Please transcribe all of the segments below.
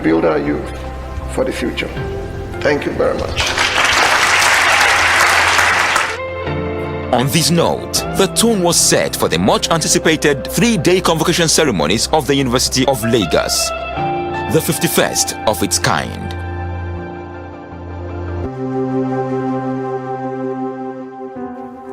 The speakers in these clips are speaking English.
build our youth for the future. Thank you very much. On this note, the tone was set for the much-anticipated 3-day convocation ceremonies of the University of Lagos, the 51st of its kind.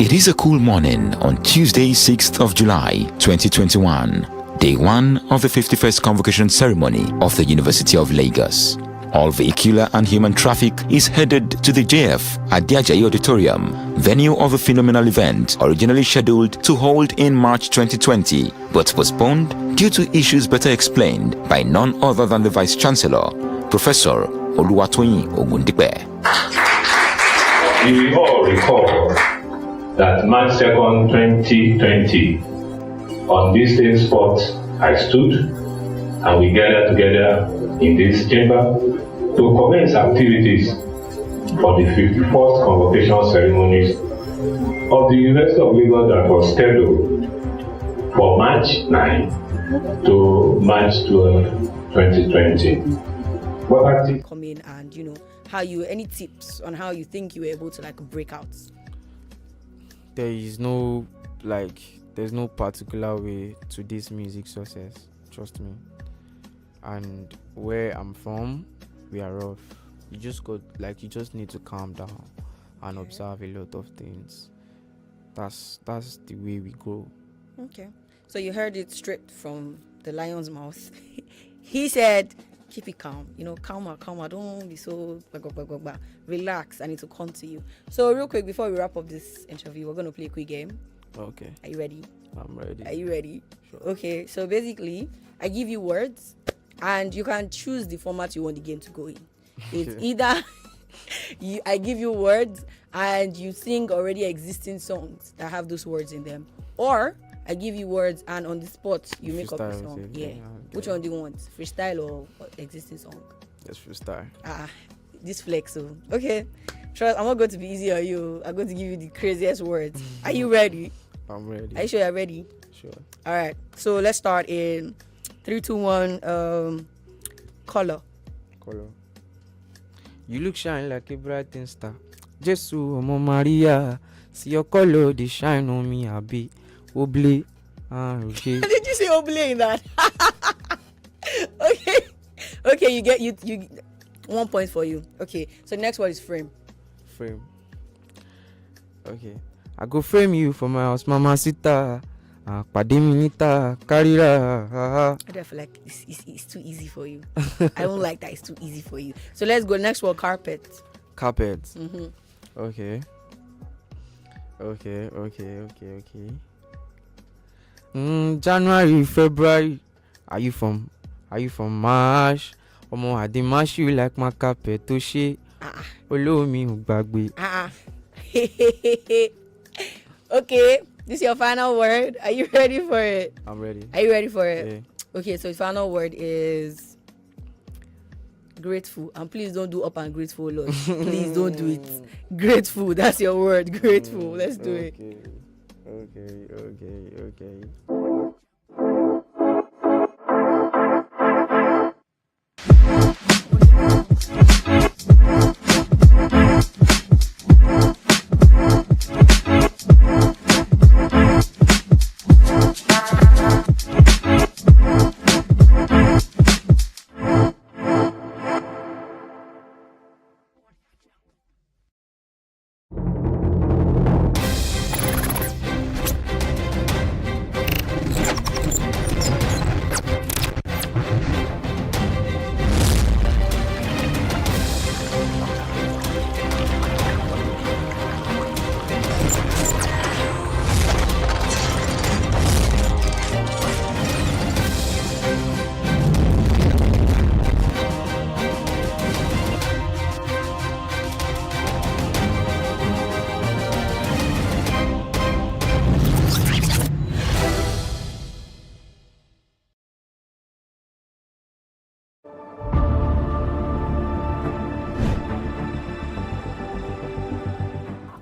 It is a cool morning on Tuesday, 6th of July, 2021, day 1 of the 51st convocation ceremony of the University of Lagos. All vehicular and human traffic is headed to the JF at the Ajayi Auditorium, venue of the phenomenal event originally scheduled to hold in March 2020, but postponed due to issues better explained by none other than the Vice-Chancellor, Professor Oluwatoyin Ogundipe. You all recall that March 2nd, 2020, on this same spot I stood, and we gathered together in this chamber to commence activities for the 51st convocation ceremonies of the University of Lagos that was scheduled for March 9 to March 12, 2020. Come in and, how any tips on how you think you were able to break out? There's no particular way to this music success, trust me. And where I'm from, we are rough. You just need to calm down and observe a lot of things. That's the way we grow. Okay. So you heard it straight from the lion's mouth. He said, keep it calm. Calmer. Don't be so relax. I need to come to you. So real quick, before we wrap up this interview, we're going to play a quick game. Okay. Are you ready? I'm ready. Are you ready? Sure. Okay. So basically, I give you words, and you can choose the format you want the game to go in. It's either I give you words and you sing already existing songs that have those words in them, or I give you words and on the spot you make up a song. Yeah. Okay. Which one do you want? Freestyle or existing song? Just freestyle. This flex. So okay. Trust, I'm not going to be easy on you. I'm going to give you the craziest words. Are you ready? I'm ready. Are you sure you're ready? Sure. All right. So let's start in 3, 2, 1. Color. You look shine like a bright star. Jesus, Omo Maria, see your color, they shine on me. I be oble. Okay. Did you say oble in that? Okay. You get 1 point for you. Okay. So next one is frame. Okay. I go frame you for my house, Mama Sita. Pademinita, Karira. I don't feel like it's too easy for you. I don't like that it's too easy for you. So let's go next one, carpet. Mm-hmm. Okay. January, February. Are you from March? Omo, I dey mash you like my carpet to she. Follow me, Ugbagbe. Okay. This is your final word. Are you ready for it? I'm ready. Are you ready for it? Yeah. Okay, so the final word is grateful. And please don't do up and grateful, Lord. Please don't do it. Grateful, that's your word. Grateful. Let's do it. Okay.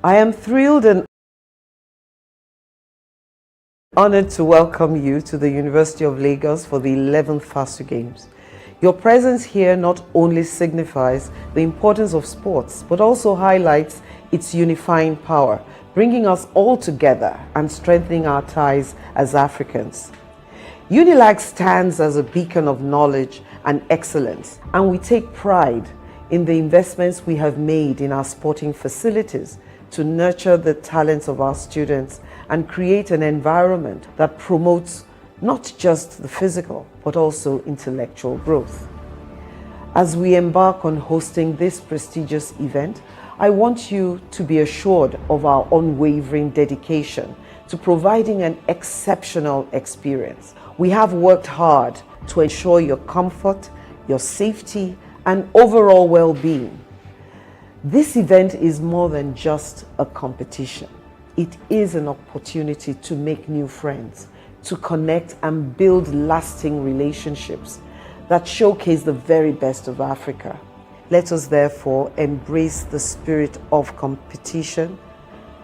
I am thrilled and honored to welcome you to the University of Lagos for the 11th FASU Games. Your presence here not only signifies the importance of sports, but also highlights its unifying power, bringing us all together and strengthening our ties as Africans. Unilag stands as a beacon of knowledge and excellence, and we take pride in the investments we have made in our sporting facilities to nurture the talents of our students and create an environment that promotes not just the physical, but also intellectual growth. As we embark on hosting this prestigious event, I want you to be assured of our unwavering dedication to providing an exceptional experience. We have worked hard to ensure your comfort, your safety, and overall well-being. This event is more than just a competition. It is an opportunity to make new friends, to connect and build lasting relationships that showcase the very best of Africa. Let us therefore embrace the spirit of competition,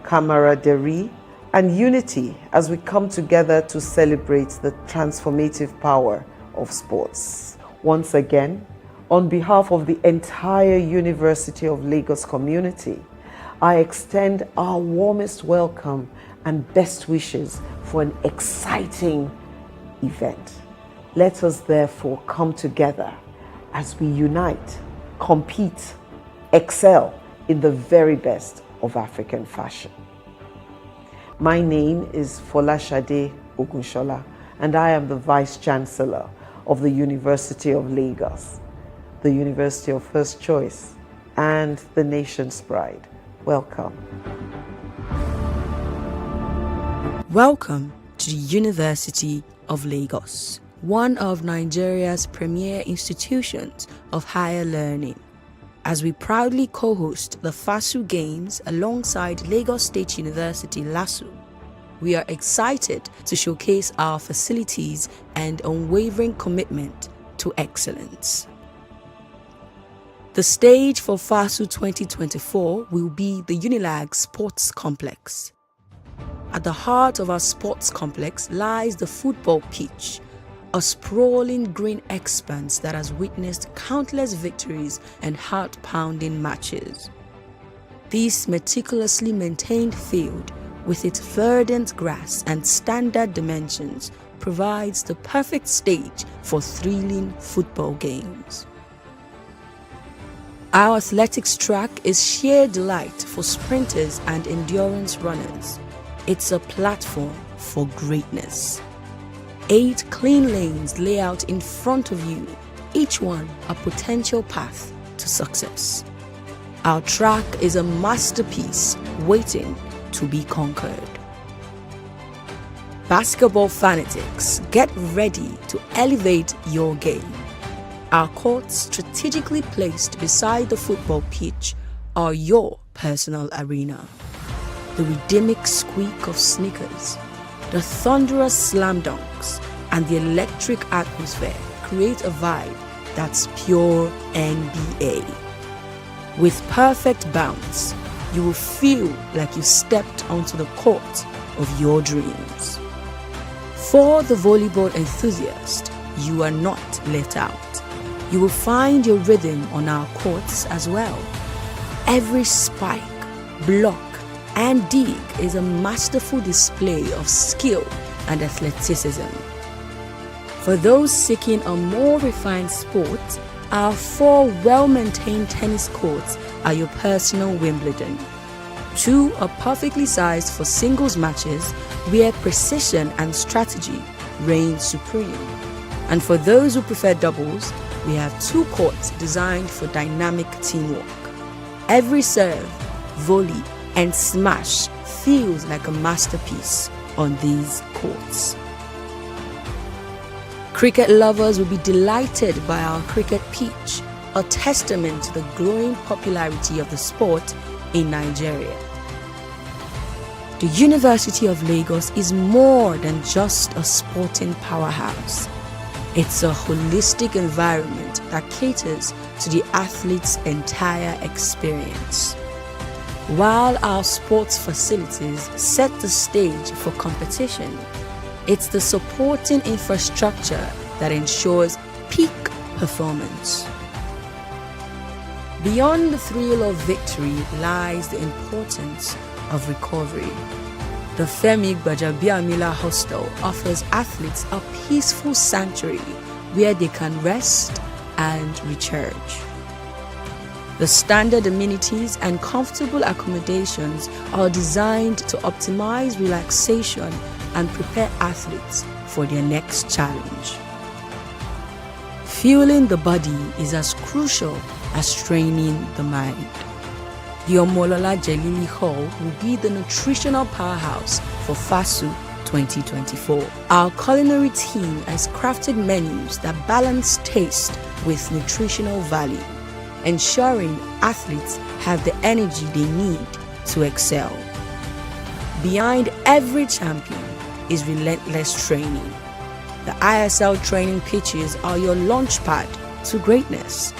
camaraderie, and unity as we come together to celebrate the transformative power of sports. Once again, on behalf of the entire University of Lagos community, I extend our warmest welcome and best wishes for an exciting event. Let us therefore come together as we unite, compete, excel in the very best of African fashion. My name is Folashade Ogunshola, and I am the Vice Chancellor of the University of Lagos, the University of First Choice, and the nation's pride. Welcome. Welcome to the University of Lagos, one of Nigeria's premier institutions of higher learning. As we proudly co-host the FASU Games alongside Lagos State University LASU, we are excited to showcase our facilities and unwavering commitment to excellence. The stage for FASU 2024 will be the Unilag Sports Complex. At the heart of our sports complex lies the football pitch, a sprawling green expanse that has witnessed countless victories and heart-pounding matches. This meticulously maintained field, with its verdant grass and standard dimensions, provides the perfect stage for thrilling football games. Our athletics track is sheer delight for sprinters and endurance runners. It's a platform for greatness. 8 clean lanes lay out in front of you, each one a potential path to success. Our track is a masterpiece waiting to be conquered. Basketball fanatics, get ready to elevate your game. Our courts, strategically placed beside the football pitch, are your personal arena. The rhythmic squeak of sneakers, the thunderous slam dunks, and the electric atmosphere create a vibe that's pure NBA. With perfect bounce, you will feel like you stepped onto the court of your dreams. For the volleyball enthusiast, you are not left out. You will find your rhythm on our courts as well. Every spike, block, and dig is a masterful display of skill and athleticism. For those seeking a more refined sport, our 4 well-maintained tennis courts are your personal Wimbledon. 2 are perfectly sized for singles matches where precision and strategy reign supreme. And for those who prefer doubles, we have 2 courts designed for dynamic teamwork. Every serve, volley, and smash feels like a masterpiece on these courts. Cricket lovers will be delighted by our cricket pitch, a testament to the growing popularity of the sport in Nigeria. The University of Lagos is more than just a sporting powerhouse. It's a holistic environment that caters to the athlete's entire experience. While our sports facilities set the stage for competition, it's the supporting infrastructure that ensures peak performance. Beyond the thrill of victory lies the importance of recovery. The Femi Gbajabiamila Hostel offers athletes a peaceful sanctuary where they can rest and recharge. The standard amenities and comfortable accommodations are designed to optimize relaxation and prepare athletes for their next challenge. Fueling the body is as crucial as training the mind. The Omolola Jelili Hall will be the nutritional powerhouse for FASU 2024. Our culinary team has crafted menus that balance taste with nutritional value, ensuring athletes have the energy they need to excel. Behind every champion is relentless training. The ISL training pitches are your launchpad to greatness.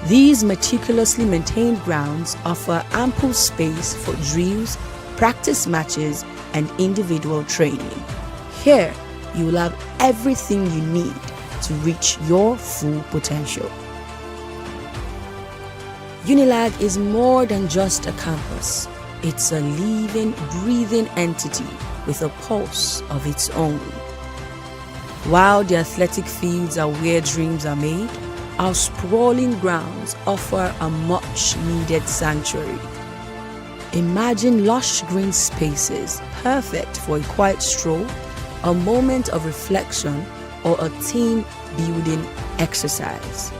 These meticulously maintained grounds offer ample space for drills, practice matches, and individual training. Here, you will have everything you need to reach your full potential. Unilag is more than just a campus. It's a living, breathing entity with a pulse of its own. While the athletic fields are where dreams are made, our sprawling grounds offer a much-needed sanctuary. Imagine lush green spaces perfect for a quiet stroll, a moment of reflection, or a team-building exercise.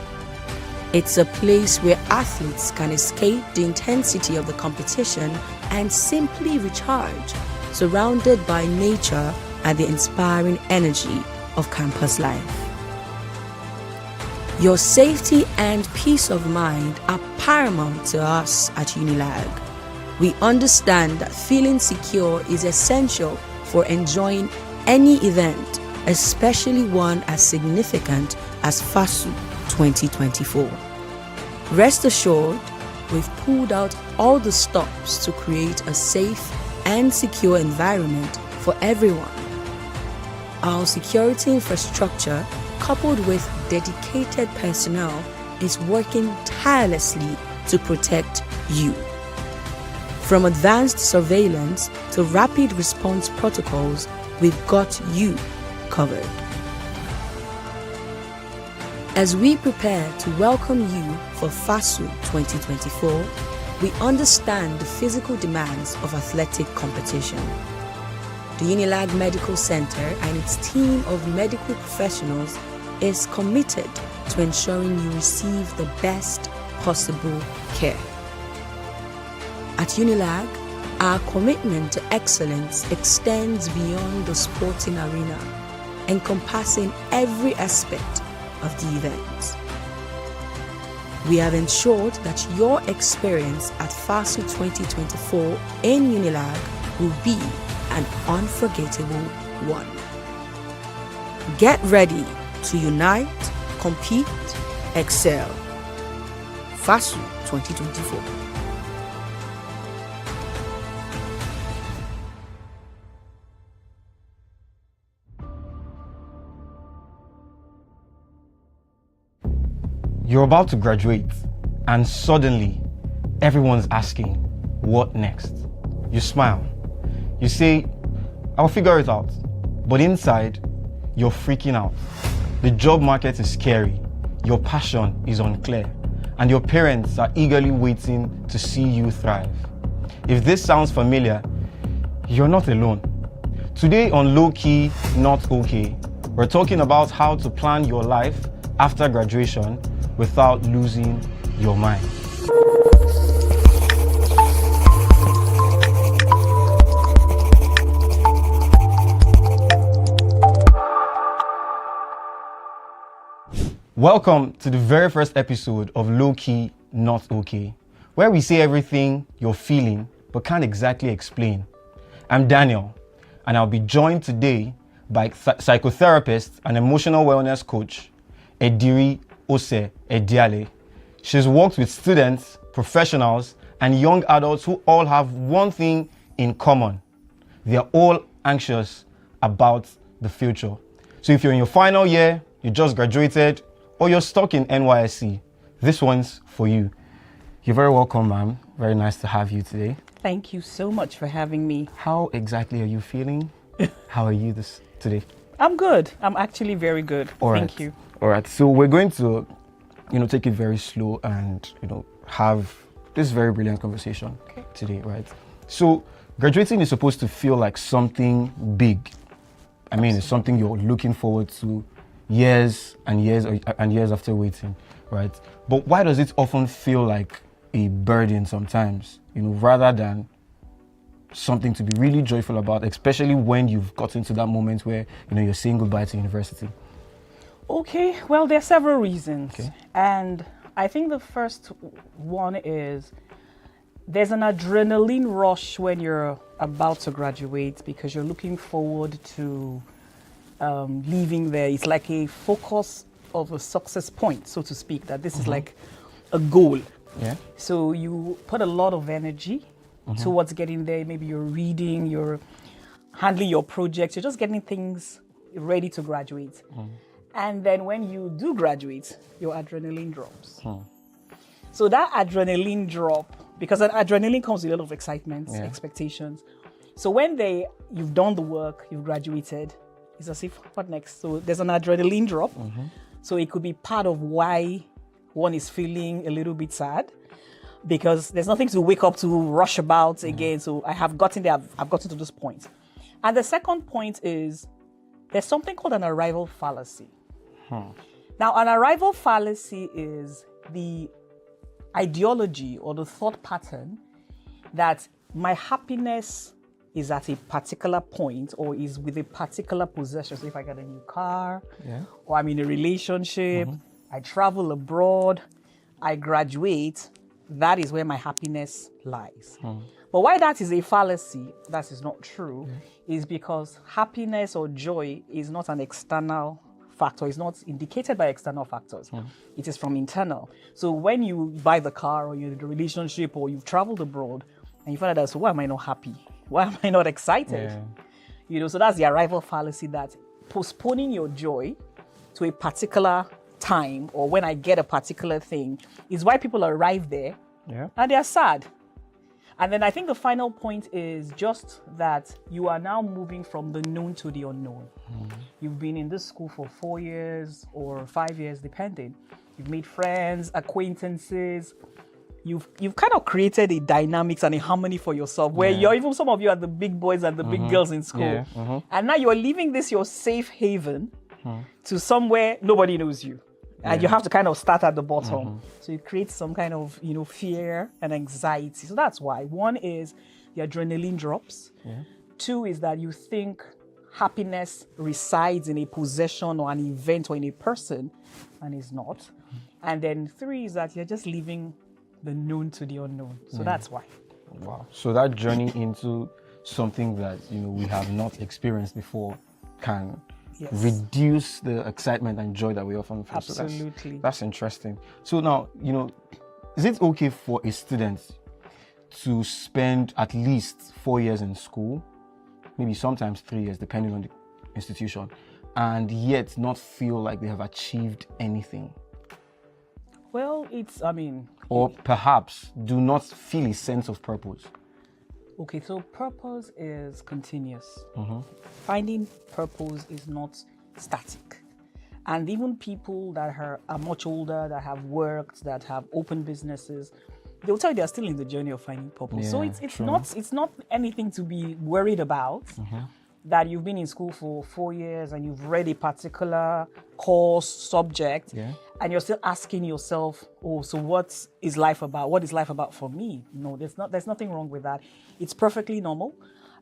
It's a place where athletes can escape the intensity of the competition and simply recharge, surrounded by nature and the inspiring energy of campus life. Your safety and peace of mind are paramount to us at Unilag. We understand that feeling secure is essential for enjoying any event, especially one as significant as FASU 2024. Rest assured, we've pulled out all the stops to create a safe and secure environment for everyone. Our security infrastructure, coupled with dedicated personnel, is working tirelessly to protect you. From advanced surveillance to rapid response protocols, we've got you covered. As we prepare to welcome you for FASU 2024, we understand the physical demands of athletic competition. The Unilag Medical Center and its team of medical professionals is committed to ensuring you receive the best possible care. At Unilag, our commitment to excellence extends beyond the sporting arena, encompassing every aspect of the event. We have ensured that your experience at FASU 2024 in Unilag will be an unforgettable one. Get ready to unite, compete, excel. FASU 2024. You're about to graduate, and suddenly, everyone's asking, what next? You smile. You say, I'll figure it out. But inside, you're freaking out. The job market is scary, your passion is unclear, and your parents are eagerly waiting to see you thrive. If this sounds familiar, you're not alone. Today on Low Key, Not Okay, we're talking about how to plan your life after graduation without losing your mind. Welcome to the very first episode of Low Key, Not Okay, where we say everything you're feeling but can't exactly explain. I'm Daniel, and I'll be joined today by psychotherapist and emotional wellness coach, Ediri Ose Ediale. She's worked with students, professionals, and young adults who all have one thing in common. They're all anxious about the future. So if you're in your final year, you just graduated, or you're stuck in NYSC, this one's for you. You're very welcome, ma'am. Very nice to have you today. Thank you so much for having me. How exactly are you feeling? How are you today? I'm good. I'm actually very good. Thank you. All right. So we're going to, take it very slow and, have this very brilliant conversation today, right? So graduating is supposed to feel like something big. I mean, it's something you're looking forward to years and years and years after waiting, right? But why does it often feel like a burden sometimes, rather than something to be really joyful about, especially when you've gotten to that moment where, you're saying goodbye to university? Okay, well, there are several reasons. Okay. And I think the first one is there's an adrenaline rush when you're about to graduate because you're looking forward to leaving there. It's like a focus of a success point, so to speak, that this is like a goal. Yeah. So you put a lot of energy towards getting there. Maybe you're reading, you're handling your projects, you're just getting things ready to graduate. And then when you do graduate, your adrenaline drops. So that adrenaline drop, because an adrenaline comes with a lot of excitement, expectations. So when you've done the work, you've graduated, it's as if, what next? So there's an adrenaline drop. So it could be part of why one is feeling a little bit sad, because there's nothing to wake up to rush about again. So I have gotten there, I've gotten to this point. And the second point is there's something called an arrival fallacy. Now, an arrival fallacy is the ideology or the thought pattern that my happiness is at a particular point or is with a particular possession. So if I get a new car, or I'm in a relationship, I travel abroad, I graduate, that is where my happiness lies. But why that is a fallacy, that is not true, is because happiness or joy is not an external factor. It's not indicated by external factors. It is from internal. So when you buy the car or you're in a relationship or you've traveled abroad and you find out, so why am I not happy? Why am I not excited? So that's the arrival fallacy, that postponing your joy to a particular time or when I get a particular thing is why people arrive there and they're sad. And then I think the final point is just that you are now moving from the known to the unknown. You've been in this school for 4 years or 5 years, depending. You've made friends, acquaintances. You've kind of created a dynamics and a harmony for yourself where some of you are the big boys and the big girls in school. And now you're leaving this, your safe haven, to somewhere nobody knows you. And you have to kind of start at the bottom. So it creates some kind of, fear and anxiety. So that's why. One is the adrenaline drops. 2 is that you think happiness resides in a possession or an event or in a person, and it's not. And then 3 is that you're just leaving the known to the unknown. So that's why. Wow. So that journey into something that, we have not experienced before can reduce the excitement and joy that we often feel. Absolutely. So that's interesting. So now, is it okay for a student to spend at least 4 years in school, maybe sometimes 3 years, depending on the institution, and yet not feel like they have achieved anything? Well, or perhaps do not feel a sense of purpose? Okay, so purpose is continuous. Finding purpose is not static. And even people that are much older, that have worked, that have opened businesses, they'll tell you they're still in the journey of finding purpose. So it's not anything to be worried about. That you've been in school for 4 years and you've read a particular course, subject, and you're still asking yourself, so what is life about? What is life about for me? No, there's nothing wrong with that. It's perfectly normal,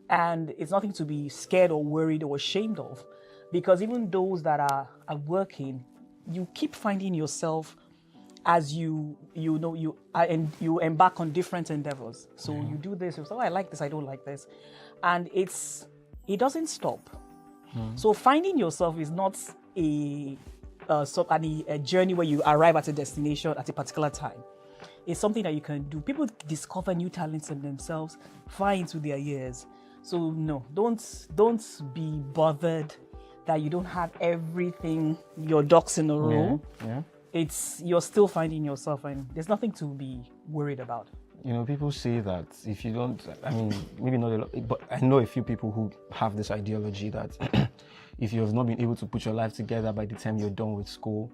and it's nothing to be scared or worried or ashamed of, because even those that are working, you keep finding yourself as you embark on different endeavors. So you do this, you say, I like this, I don't like this, and it doesn't stop. So finding yourself is not a journey where you arrive at a destination at a particular time. It's something that you can do. People discover new talents in themselves far into their years. So no, don't be bothered that you don't have everything, your ducks in a row, Yeah. you're still finding yourself, and there's nothing to be worried about. You know, people say that if you don't, I mean, maybe not a lot, but I know a few people who have this ideology that if you have not been able to put your life together by the time you're done with school,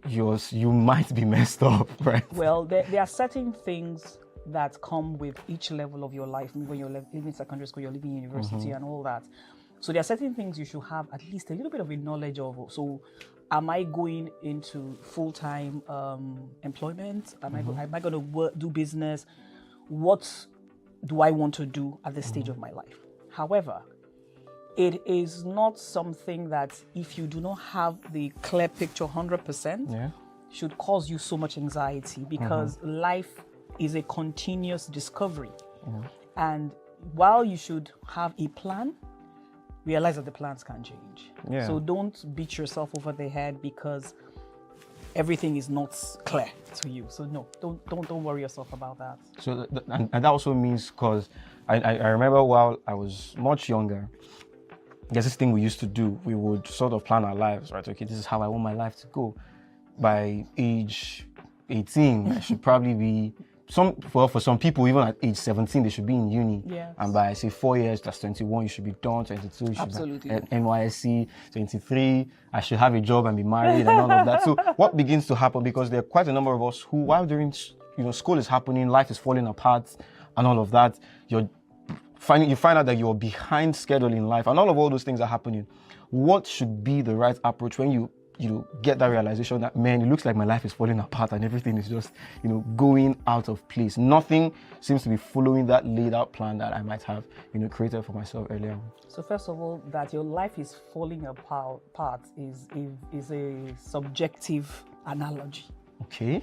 you might be messed up, right? Well, there are certain things that come with each level of your life. When you're living secondary school, you're living university and all that. So there are certain things you should have at least a little bit of a knowledge of. So am I going into full-time employment? Am I going to do business? What do I want to do at this stage of my life? However, it is not something that if you do not have the clear picture 100%, should cause you so much anxiety, because life is a continuous discovery. And while you should have a plan, realize that the plans can change. So don't beat yourself over the head because everything is not clear to you. So no, don't worry yourself about that. So and that also means, because I remember while I was much younger, there's this thing we used to do. We would sort of plan our lives, right? Okay, this is how I want my life to go. By age 18, I should probably be for some people, even at age 17, they should be in uni. And by, say, 4 years, that's 21, you should be done. 22, you should be at NYSC. 23, I should have a job and be married and all of that. So what begins to happen, because there are quite a number of us who, while during school is happening, life is falling apart and all of that, you find out that you're behind schedule in life, and all those things are happening. What should be the right approach when you get that realization that, man, it looks like my life is falling apart and everything is just, going out of place. Nothing seems to be following that laid out plan that I might have, created for myself earlier. So first of all, that your life is falling apart is a subjective analogy. Okay.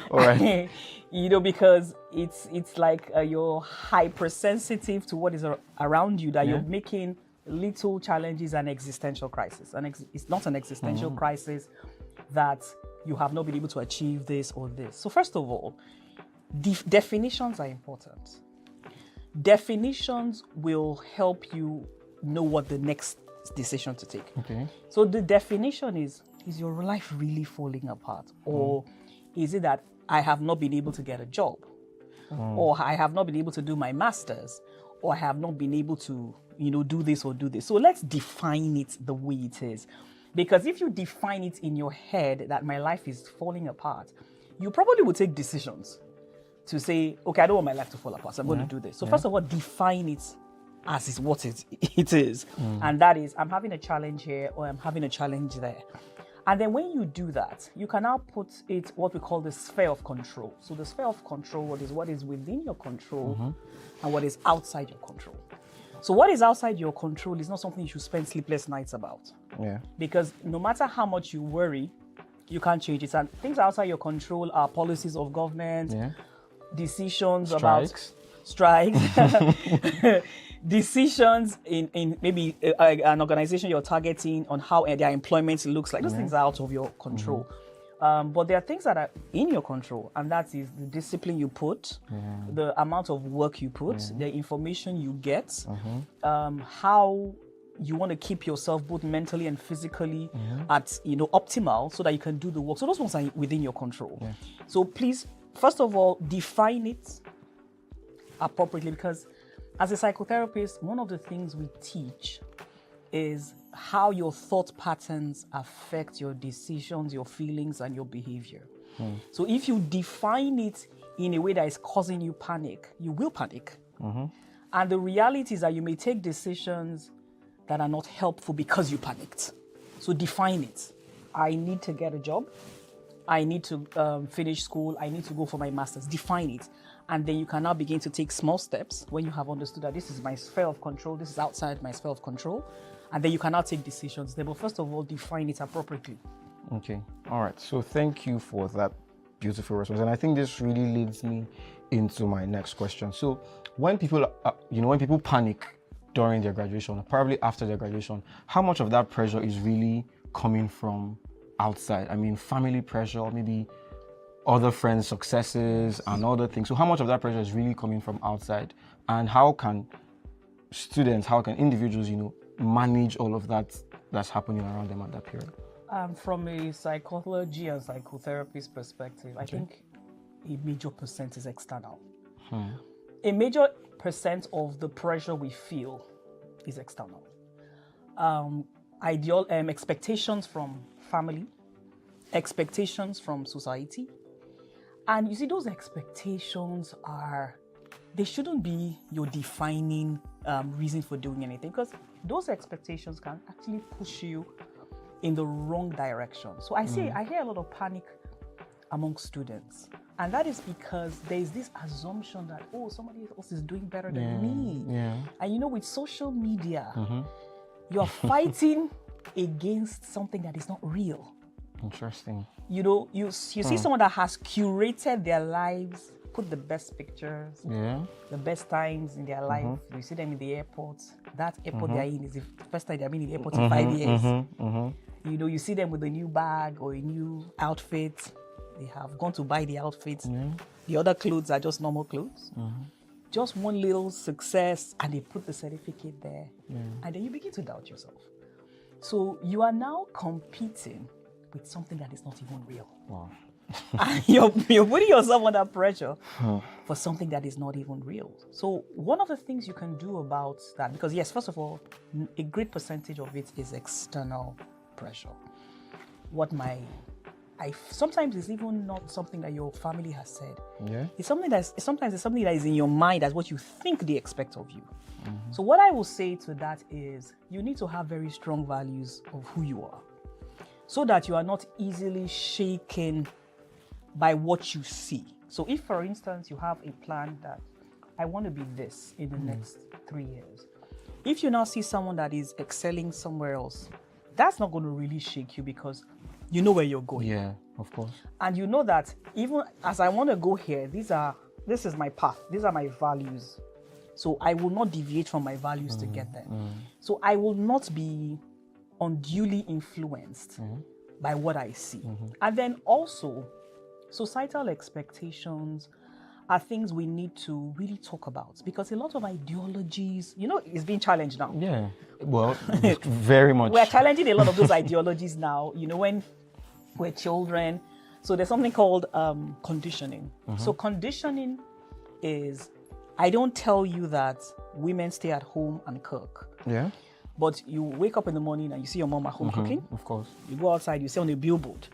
All right. Because it's like you're hypersensitive to what is around you, that you're making little challenges an existential crisis. And it's not an existential crisis that you have not been able to achieve this or this. So first of all, definitions are important. Definitions will help you know what the next decision to take. Okay. So the definition is your life really falling apart? Or is it that I have not been able to get a job? Or I have not been able to do my master's? Or I have not been able to do this or do this. So let's define it the way it is. Because if you define it in your head that my life is falling apart, you probably will take decisions to say, okay, I don't want my life to fall apart, so I'm going to do this. So first of all, define it as is what it is. And that is, I'm having a challenge here, or I'm having a challenge there. And then when you do that, you can now put it what we call the sphere of control. So the sphere of control is what is within your control and what is outside your control. So what is outside your control is not something you should spend sleepless nights about. Because no matter how much you worry, you can't change it. And things outside your control are policies of government, decisions about strikes, decisions in maybe an organization you're targeting on how their employment looks like. Those things are out of your control. But there are things that are in your control, and that is the discipline you put, the amount of work you put, the information you get, how you want to keep yourself both mentally and physically at optimal, so that you can do the work. So those ones are within your control. So please, first of all, define it appropriately, because as a psychotherapist, one of the things we teach is how your thought patterns affect your decisions, your feelings, and your behavior. So if you define it in a way that is causing you panic, you will panic. And the reality is that you may take decisions that are not helpful because you panicked. So define it. I need to get a job. I need to finish school. I need to go for my master's. Define it. And then you can now begin to take small steps when you have understood that this is my sphere of control, this is outside my sphere of control. And then you can now take decisions there. But first of all, define it appropriately. Okay. All right. So thank you for that beautiful response. And I think this really leads me into my next question. So when people, when people panic during their graduation, or probably after their graduation, how much of that pressure is really coming from outside? I mean, family pressure, or maybe other friends' successes and other things. So how much of that pressure is really coming from outside? And how can students, how can individuals, manage all of that that's happening around them at that period? From a psychology and psychotherapist perspective, I think a major percent is external. A major percent of the pressure we feel is external. Expectations from family, expectations from society. And you see, those expectations they shouldn't be your defining reason for doing anything, because those expectations can actually push you in the wrong direction. So I hear a lot of panic among students. And that is because there's this assumption that, somebody else is doing better than me. Yeah. And with social media, you're fighting against something that is not real. Interesting. You see someone that has curated their lives, put the best pictures, the best times in their life. You see them in the airport. That airport they're in is the first time they've been in the airport in 5 years. You see them with a new bag or a new outfit. They have gone to buy the outfits. The other clothes are just normal clothes. Just one little success, and they put the certificate there. And then you begin to doubt yourself. So you are now competing with something that is not even real. Wow. And you're putting yourself under pressure for something that is not even real. So one of the things you can do about that, because yes, first of all, a great percentage of it is external pressure. Sometimes it's even not something that your family has said. It's something sometimes it's something that is in your mind as what you think they expect of you. So what I will say to that is you need to have very strong values of who you are, so that you are not easily shaken by what you see. So if, for instance, you have a plan that I want to be this in the next 3 years, if you now see someone that is excelling somewhere else, that's not going to really shake you, because you know where you're going. Yeah, of course. And you know that even as I want to go here, this is my path. These are my values. So I will not deviate from my values to get there. So I will not be unduly influenced by what I see. And then also, societal expectations are things we need to really talk about, because a lot of ideologies, is being challenged now. Yeah, well, very much. We're challenging a lot of those ideologies now, when we're children. So there's something called conditioning. So conditioning is, I don't tell you that women stay at home and cook. Yeah. But you wake up in the morning and you see your mom at home cooking. Of course. You go outside, you see on a billboard,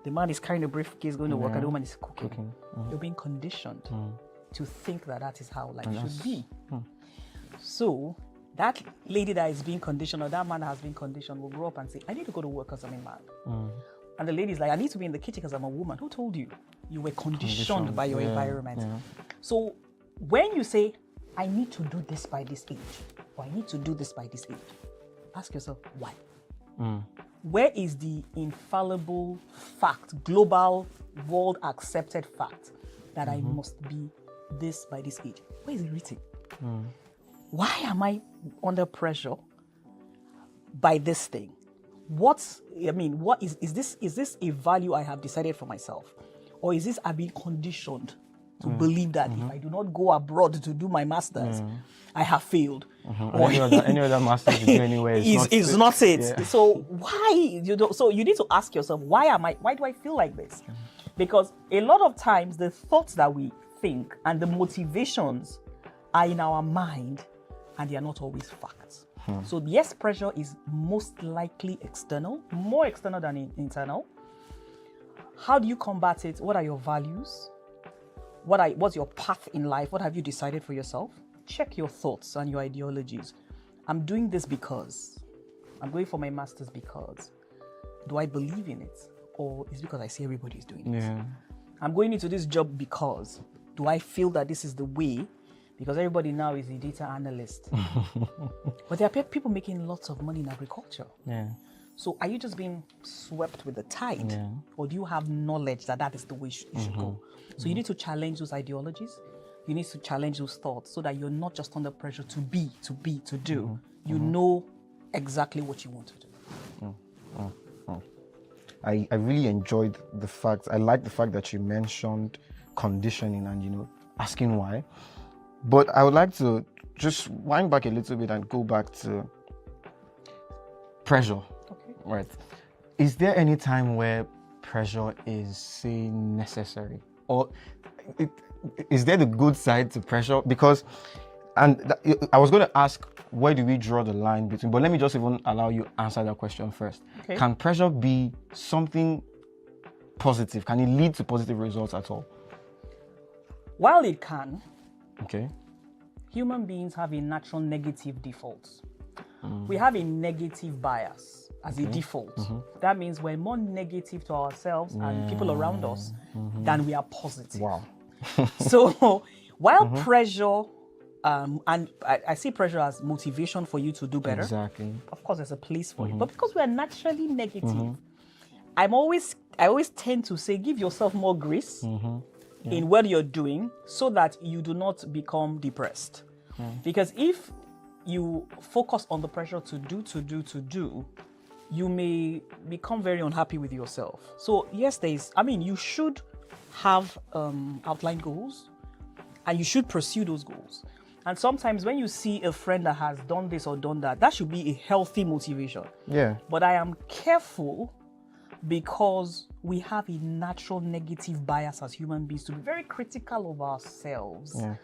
the man is carrying a briefcase going to work and the woman is cooking. You're being conditioned to think that is how life should be. So that lady that is being conditioned, or that man that has been conditioned, will grow up and say, I need to go to work because I'm a man. And the lady's like, I need to be in the kitchen because I'm a woman. Who told you? You were conditioned by your environment. So when you say, I need to do this by this age, or I need to do this by this age, ask yourself, why? Where is the infallible fact, global, world accepted fact that I must be this by this age? Where is it written? Why am I under pressure by this thing? What is this a value I have decided for myself? Or is this I've been conditioned to believe that if I do not go abroad to do my master's, I have failed? Or any other master's you do anywhere is not it. Yeah. So why? So you need to ask yourself, why do I feel like this? Because a lot of times the thoughts that we think and the motivations are in our mind, and they are not always facts. So yes, pressure is most likely external, more external than internal. How do you combat it? What are your values? What's your path in life? What have you decided for yourself? Check your thoughts and your ideologies. I'm doing this because. I'm going for my master's because. Do I believe in it? Or is it because I see everybody's doing it? I'm going into this job because. Do I feel that this is the way? Because everybody now is a data analyst. But there are people making lots of money in agriculture. So are you just being swept with the tide? Or do you have knowledge that is the way you should go? So you need to challenge those ideologies. You need to challenge those thoughts so that you're not just under pressure to do. You know exactly what you want to do. I really enjoyed the fact, I like the fact that you mentioned conditioning and, asking why. But I would like to just wind back a little bit and go back to pressure. Okay. Right. Is there any time where pressure is, say, necessary? Or is there the good side to pressure? Because, I was going to ask, where do we draw the line between, but let me just even allow you answer that question first. Okay. Can pressure be something positive? Can it lead to positive results at all? While it can, Okay. human beings have a natural negative default. We have a negative bias as a default. That means we're more negative to ourselves and people around us than we are positive. Wow. So while pressure, and I see pressure as motivation for you to do better. Exactly. Of course, there's a place for it. But because we are naturally negative, I always tend to say, give yourself more grace in what you're doing so that you do not become depressed. Because if you focus on the pressure to do, you may become very unhappy with yourself. So yes, you should have outline goals and you should pursue those goals. And sometimes when you see a friend that has done this or done that, that should be a healthy motivation. Yeah. But I am careful because we have a natural negative bias as human beings to be very critical of ourselves. Yeah.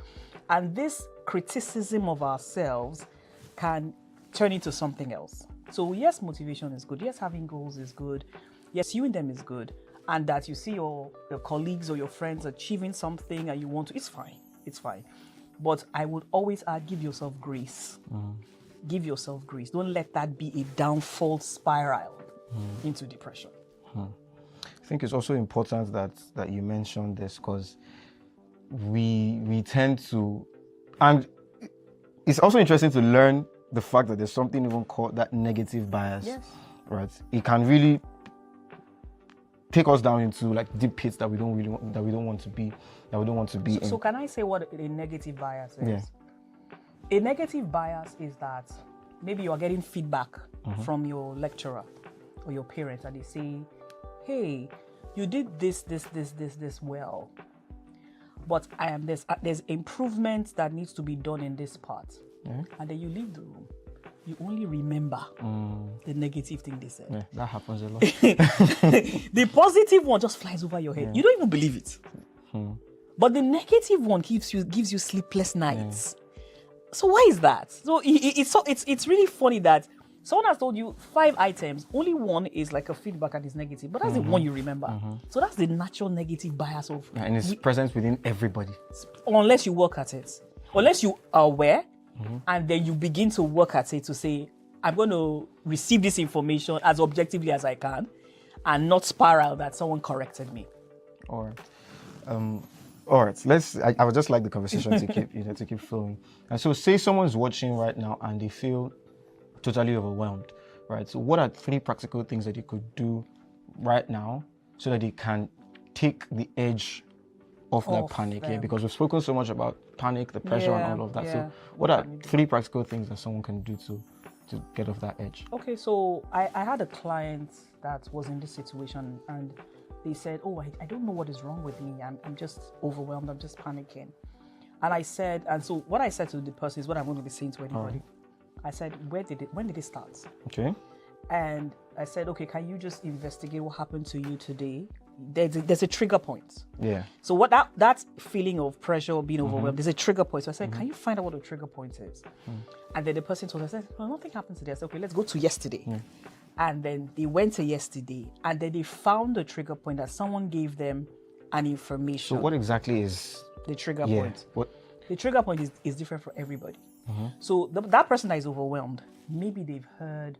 And this criticism of ourselves can turn into something else. So yes, motivation is good. Yes, having goals is good. Yes, you and them is good. And that you see your colleagues or your friends achieving something and you want to, it's fine. It's fine. But I would always give yourself grace. Give yourself grace. Don't let that be a downfall spiral into depression. I think it's also important that you mentioned this because we tend to, and it's also interesting to learn the fact that there's something even called that negative bias. Yes. Right. It can really take us down into like deep pits that we don't want to be in. So can I say what a negative bias is? Yeah. A negative bias is that maybe you are getting feedback from your lecturer or your parents and they say, hey, you did this well, but there's improvement that needs to be done in this part. And then you leave the room. You only remember the negative thing they said. Yeah, that happens a lot. The positive one just flies over your head. You don't even believe it. But the negative one gives you sleepless nights. So why is that? So it's really funny that someone has told you 5 items, only one is like a feedback and is negative, but that's the one you remember. So that's the natural negative bias of And it's present within everybody. Unless you work at it. Unless you are aware and then you begin to work at it to say, I'm going to receive this information as objectively as I can and not spiral that someone corrected me. All right. I would just like the conversation to keep flowing. And so say someone's watching right now and they feel totally overwhelmed, right? So what are 3 practical things that you could do right now so that they can take the edge off that panic? Yeah, because we've spoken so much about panic, the pressure and all of that. So what are 3 practical things that someone can do to get off that edge? Okay, so I had a client that was in this situation and they said, I don't know what is wrong with me. I'm just overwhelmed. I'm just panicking. And so what I said to the person is what I'm going to be saying to anybody. I said, when did it start? Okay. And I said, okay, can you just investigate what happened to you today? There's a trigger point. Yeah. So what that feeling of pressure or being overwhelmed, there's a trigger point. So I said, can you find out what the trigger point is? And then the person told us, I said, well, nothing happened today. I said, okay, let's go to yesterday. And then they went to yesterday and then they found the trigger point that someone gave them an information. So what exactly is the trigger point? What? The trigger point is different for everybody. So that person that is overwhelmed, maybe they've heard,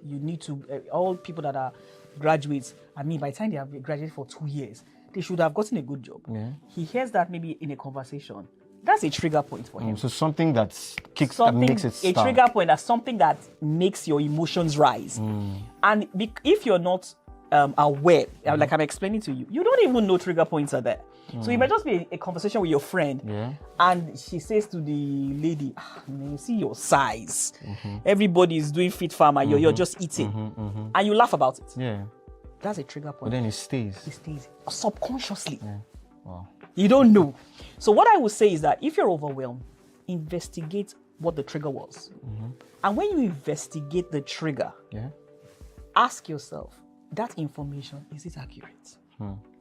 you need to, all people that are graduates, by the time they have graduated for 2 years, they should have gotten a good job. Yeah. He hears that maybe in a conversation. That's a trigger point for him. So something that makes it start. A trigger point, that's something that makes your emotions rise. And if you're not aware, like I'm explaining to you, you don't even know trigger points are there. So it might just be a conversation with your friend, and she says to the lady, you see your size. Everybody is doing fit farmer, you're just eating. And you laugh about it. Yeah. That's a trigger point. But then it stays. It stays subconsciously. Yeah. Wow. You don't know. So what I would say is that if you're overwhelmed, investigate what the trigger was. And when you investigate the trigger, Yeah. ask yourself, that information, is it accurate?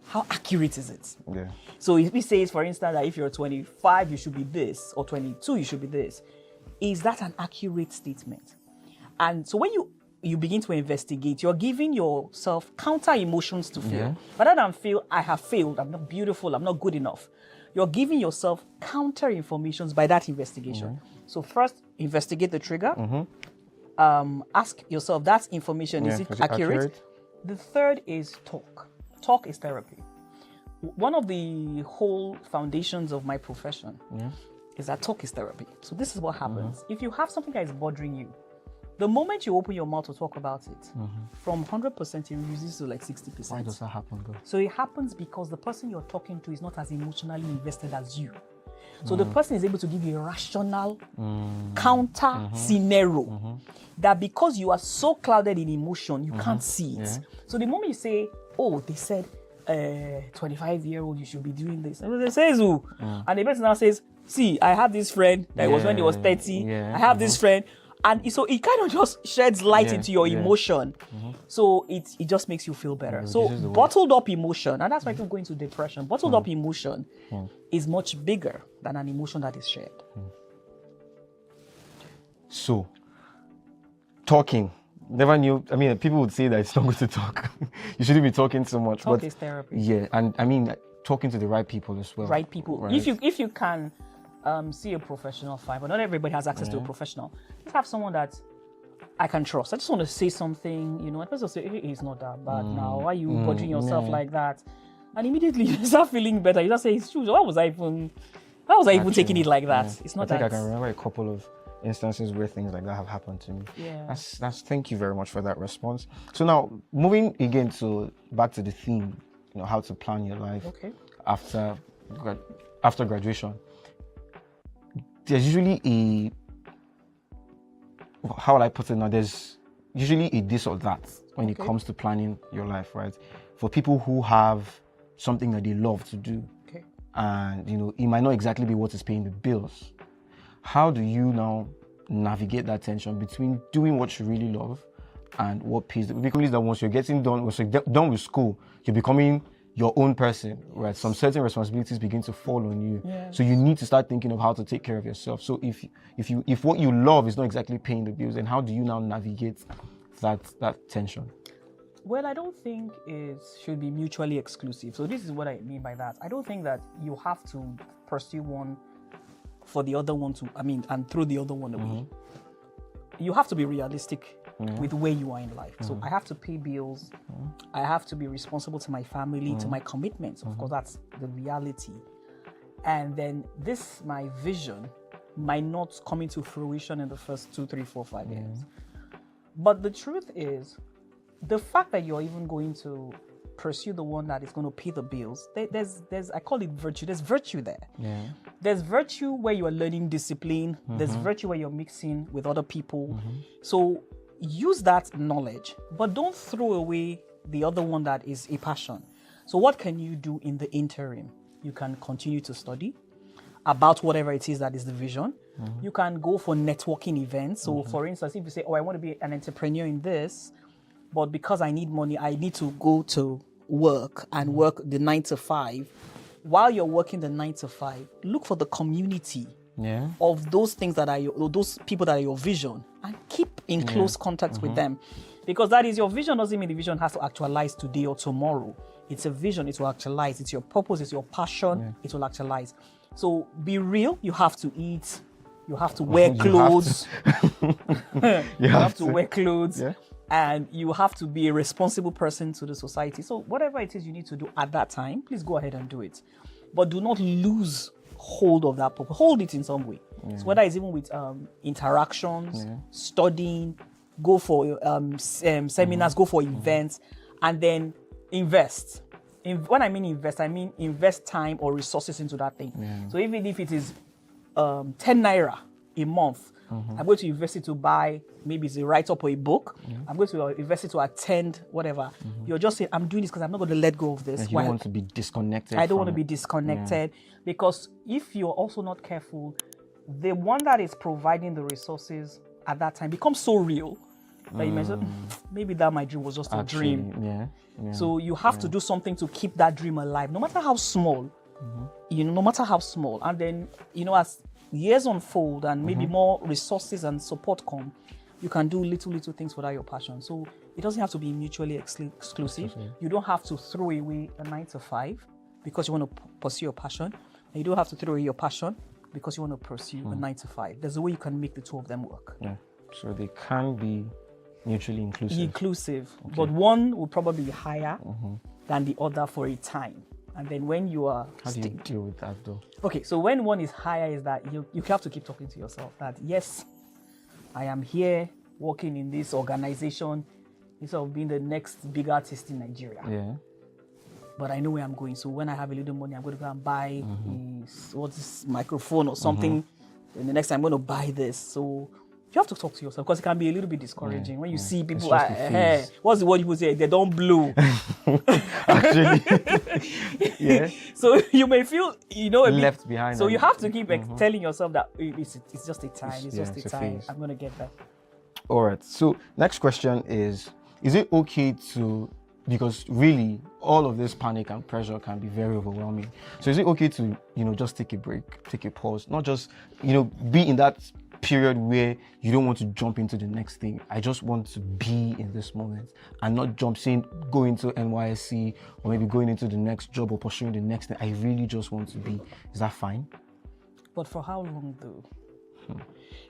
How accurate is it? Yeah. So if we say, for instance, that if you're 25, you should be this, or 22, you should be this. Is that an accurate statement? And so when you begin to investigate, you're giving yourself counter emotions to feel. Yeah. Rather than feel, I have failed, I'm not beautiful, I'm not good enough. You're giving yourself counter informations by that investigation. So first, investigate the trigger. Ask yourself, that information, is it accurate? The third is talk. Talk is therapy. One of the whole foundations of my profession is that talk is therapy. So this is what happens. If you have something that is bothering you, the moment you open your mouth to talk about it, from 100% it reduces to like 60%. Why does that happen, though? So it happens because the person you're talking to is not as emotionally invested as you. So the person is able to give you a rational counter scenario that because you are so clouded in emotion, you can't see it. Yeah. So the moment you say, oh, they said 25-year-old, you should be doing this. And they say, and the person now says, see, I have this friend that was when he was 30. Yeah. I have this friend. And so it kind of just sheds light into your emotion. So it just makes you feel better. So bottled up emotion, and that's why people go into depression. Bottled up emotion is much bigger than an emotion that is shared. So, talking. Never knew. I mean, people would say that it's not good to talk. You shouldn't be talking so much. Talk is therapy. Yeah, and I mean, talking to the right people as well. Right people. Right. If you can see a professional, fine, but not everybody has access to a professional. Just have someone that I can trust. I just want to say something, and the person will say, hey, it's not that bad now. Why are you bothering yourself like that? And immediately you start feeling better. You just say, it's true. Why was I even taking it like that? Yeah. It's not I that. think I can remember a couple of instances where things like that have happened to me. Yeah. That's thank you very much for that response. So now moving again back to the theme, how to plan your life after graduation. There's usually how will I put it now? There's usually a this or that when it comes to planning your life, right? For people who have something that they love to do, and it might not exactly be what is paying the bills. How do you now navigate that tension between doing what you really love and what pays the bills? Because that once you're done with school, you're becoming your own person, right? Some certain responsibilities begin to fall on you. Yeah. So you need to start thinking of how to take care of yourself. So if what you love is not exactly paying the bills, then how do you now navigate that tension? Well, I don't think it should be mutually exclusive. So this is what I mean by that. I don't think that you have to pursue one for the other one and throw the other one away. You have to be realistic with where you are in life. So I have to pay bills. I have to be responsible to my family, to my commitments. Of course, that's the reality. And then my vision might not come into fruition in the first 2, 3, 4, 5 years. But the truth is, the fact that you're even going to pursue the one that is going to pay the bills, there's I call it virtue. There's virtue there. Yeah. There's virtue where you are learning discipline. There's virtue where you're mixing with other people. So use that knowledge, but don't throw away the other one that is a passion. So what can you do in the interim? You can continue to study about whatever it is that is the vision. You can go for networking events. So for instance, if you say, I want to be an entrepreneur in this, but because I need money, I need to go to work and work the 9 to 5. While you're working the 9 to 5, look for the community of those things that are those people that are your vision, and keep in close contact with them. Because that is your vision doesn't mean the vision has to actualize today or tomorrow. It's a vision, it will actualize. It's your purpose, it's your passion, it will actualize. So be real, you have to eat, you have to wear clothes. You have to wear clothes. Yeah. And you have to be a responsible person to the society. So whatever it is you need to do at that time, please go ahead and do it. But do not lose hold of that purpose. Hold it in some way. So whether it's even with interactions, studying, go for seminars, go for events, and then invest. When I mean invest time or resources into that thing. So even if it is 10 naira a month, I'm going to invest it to buy, maybe it's a write-up or a book. I'm going to invest it to attend whatever. You're just saying, I'm doing this because I'm not going to let go of this. You don't want to be disconnected. I don't want to be disconnected, because if you're also not careful, the one that is providing the resources at that time becomes so real that you mentioned, maybe that my dream was just a dream. Yeah. So you have to do something to keep that dream alive, no matter how small. No matter how small. And then, as years unfold and maybe more resources and support come, you can do little things for that your passion. So it doesn't have to be mutually exclusive. You don't have to throw away a 9 to 5 because you want to pursue your passion. And you don't have to throw away your passion because you want to pursue a 9 to 5. There's a way you can make the two of them work. Yeah. So they can be mutually inclusive. Okay. But one will probably be higher than the other for a time. And then when you are... How do you deal with that though? Okay, so when one is higher is that you have to keep talking to yourself that, yes, I am here working in this organization instead of being the next big artist in Nigeria. Yeah. But I know where I'm going. So when I have a little money, I'm going to go and buy this microphone or something. And the next time I'm going to buy this. So you have to talk to yourself because it can be a little bit discouraging when you see people, what's the word people say? They don't blow. Actually, yeah. So you may feel, a bit left behind. So you have to keep telling yourself that it's just a time. It's just a time. I'm going to get that. All right. So next question is it okay to, because really all of this panic and pressure can be very overwhelming. So is it okay to, just take a break, take a pause, not just, be in that period where you don't want to jump into the next thing. I just want to be in this moment and not go into NYSC or maybe going into the next job or pursuing the next thing. I really just want to be. Is that fine? But for how long though?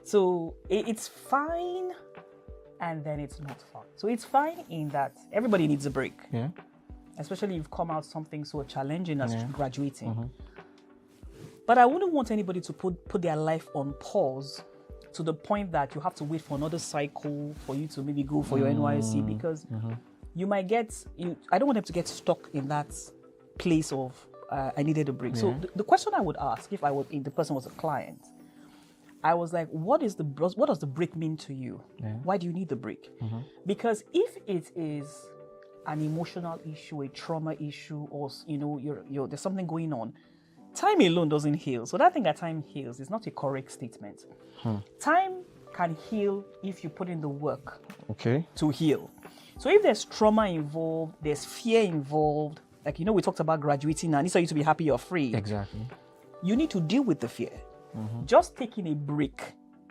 So it's fine and then it's not fine. So it's fine in that everybody needs a break. Yeah. Especially if you've come out something so challenging as graduating. But I wouldn't want anybody to put their life on pause to the point that you have to wait for another cycle for you to maybe go for your NYSC because you might I don't want them to get stuck in that place of I needed a break. So the question I would ask if the person was a client, I was like, what does the break mean to you? Yeah. Why do you need the break? Because if it is an emotional issue, a trauma issue, or there's something going on, time alone doesn't heal. So that thing that time heals is not a correct statement. Time can heal if you put in the work to heal. So if there's trauma involved, there's fear involved, like, we talked about graduating and it's for you to be happy you're free. Exactly. You need to deal with the fear. Just taking a break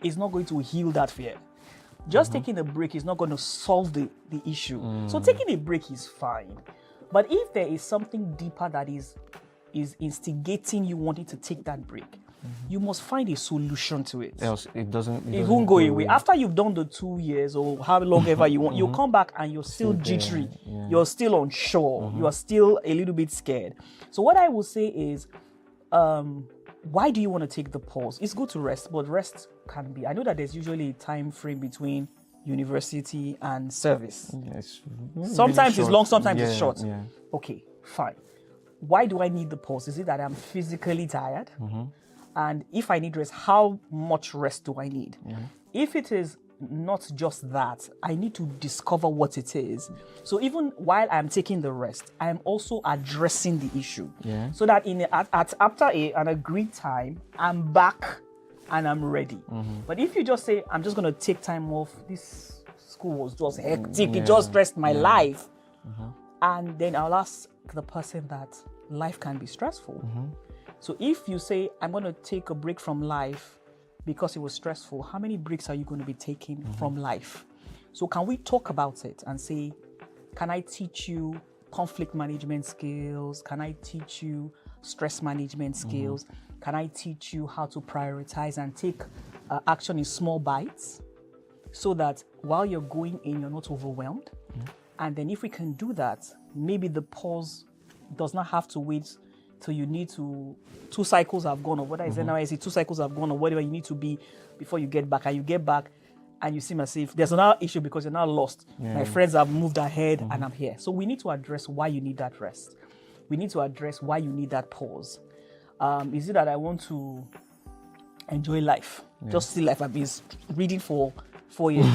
is not going to heal that fear. Just taking a break is not going to solve the issue. So taking a break is fine. But if there is something deeper that is instigating you wanting to take that break, you must find a solution to it. Else it won't go away. After you've done the 2 years or how long ever you want, you'll come back and you're still jittery. You're still unsure. You are still a little bit scared. So what I will say is, why do you want to take the pause? It's good to rest, but rest can be, I know that there's usually a time frame between university and service. Sometimes it's long, sometimes it's short. Okay, fine. Why do I need the pause? Is it that I'm physically tired? And if I need rest, how much rest do I need? If it is not just that, I need to discover what it is. So even while I'm taking the rest, I'm also addressing the issue. So that after an agreed time, I'm back and I'm ready. But if you just say, I'm just going to take time off, this school was just hectic, it just stressed my life. And then I'll ask the person that life can be stressful. So if you say, I'm going to take a break from life because it was stressful, how many breaks are you going to be taking from life? So can we talk about it and say, can I teach you conflict management skills? Can I teach you stress management skills? Can I teach you how to prioritize and take action in small bites so that while you're going in, you're not overwhelmed? And then if we can do that, maybe the pause does not have to wait till you need to, 2 cycles have gone, or whether it's NYSC, 2 cycles have gone, or whatever you need to be before you get back. And you get back and you seem as if there's another issue because you're now lost. My friends have moved ahead and I'm here. So we need to address why you need that rest. We need to address why you need that pause. Is it that I want to enjoy life? Just see life. I've been reading for 4 years.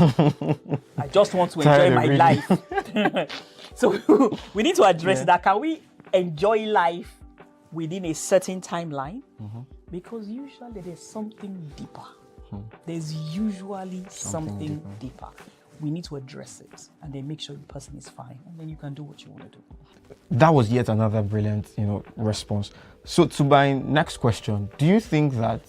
I just want to enjoy my life. So we need to address that. Can we enjoy life within a certain timeline? Because usually there's something deeper. There's usually something deeper. We need to address it and then make sure the person is fine, and then you can do what you want to do. That was yet another brilliant, response. So to my next question, do you think that,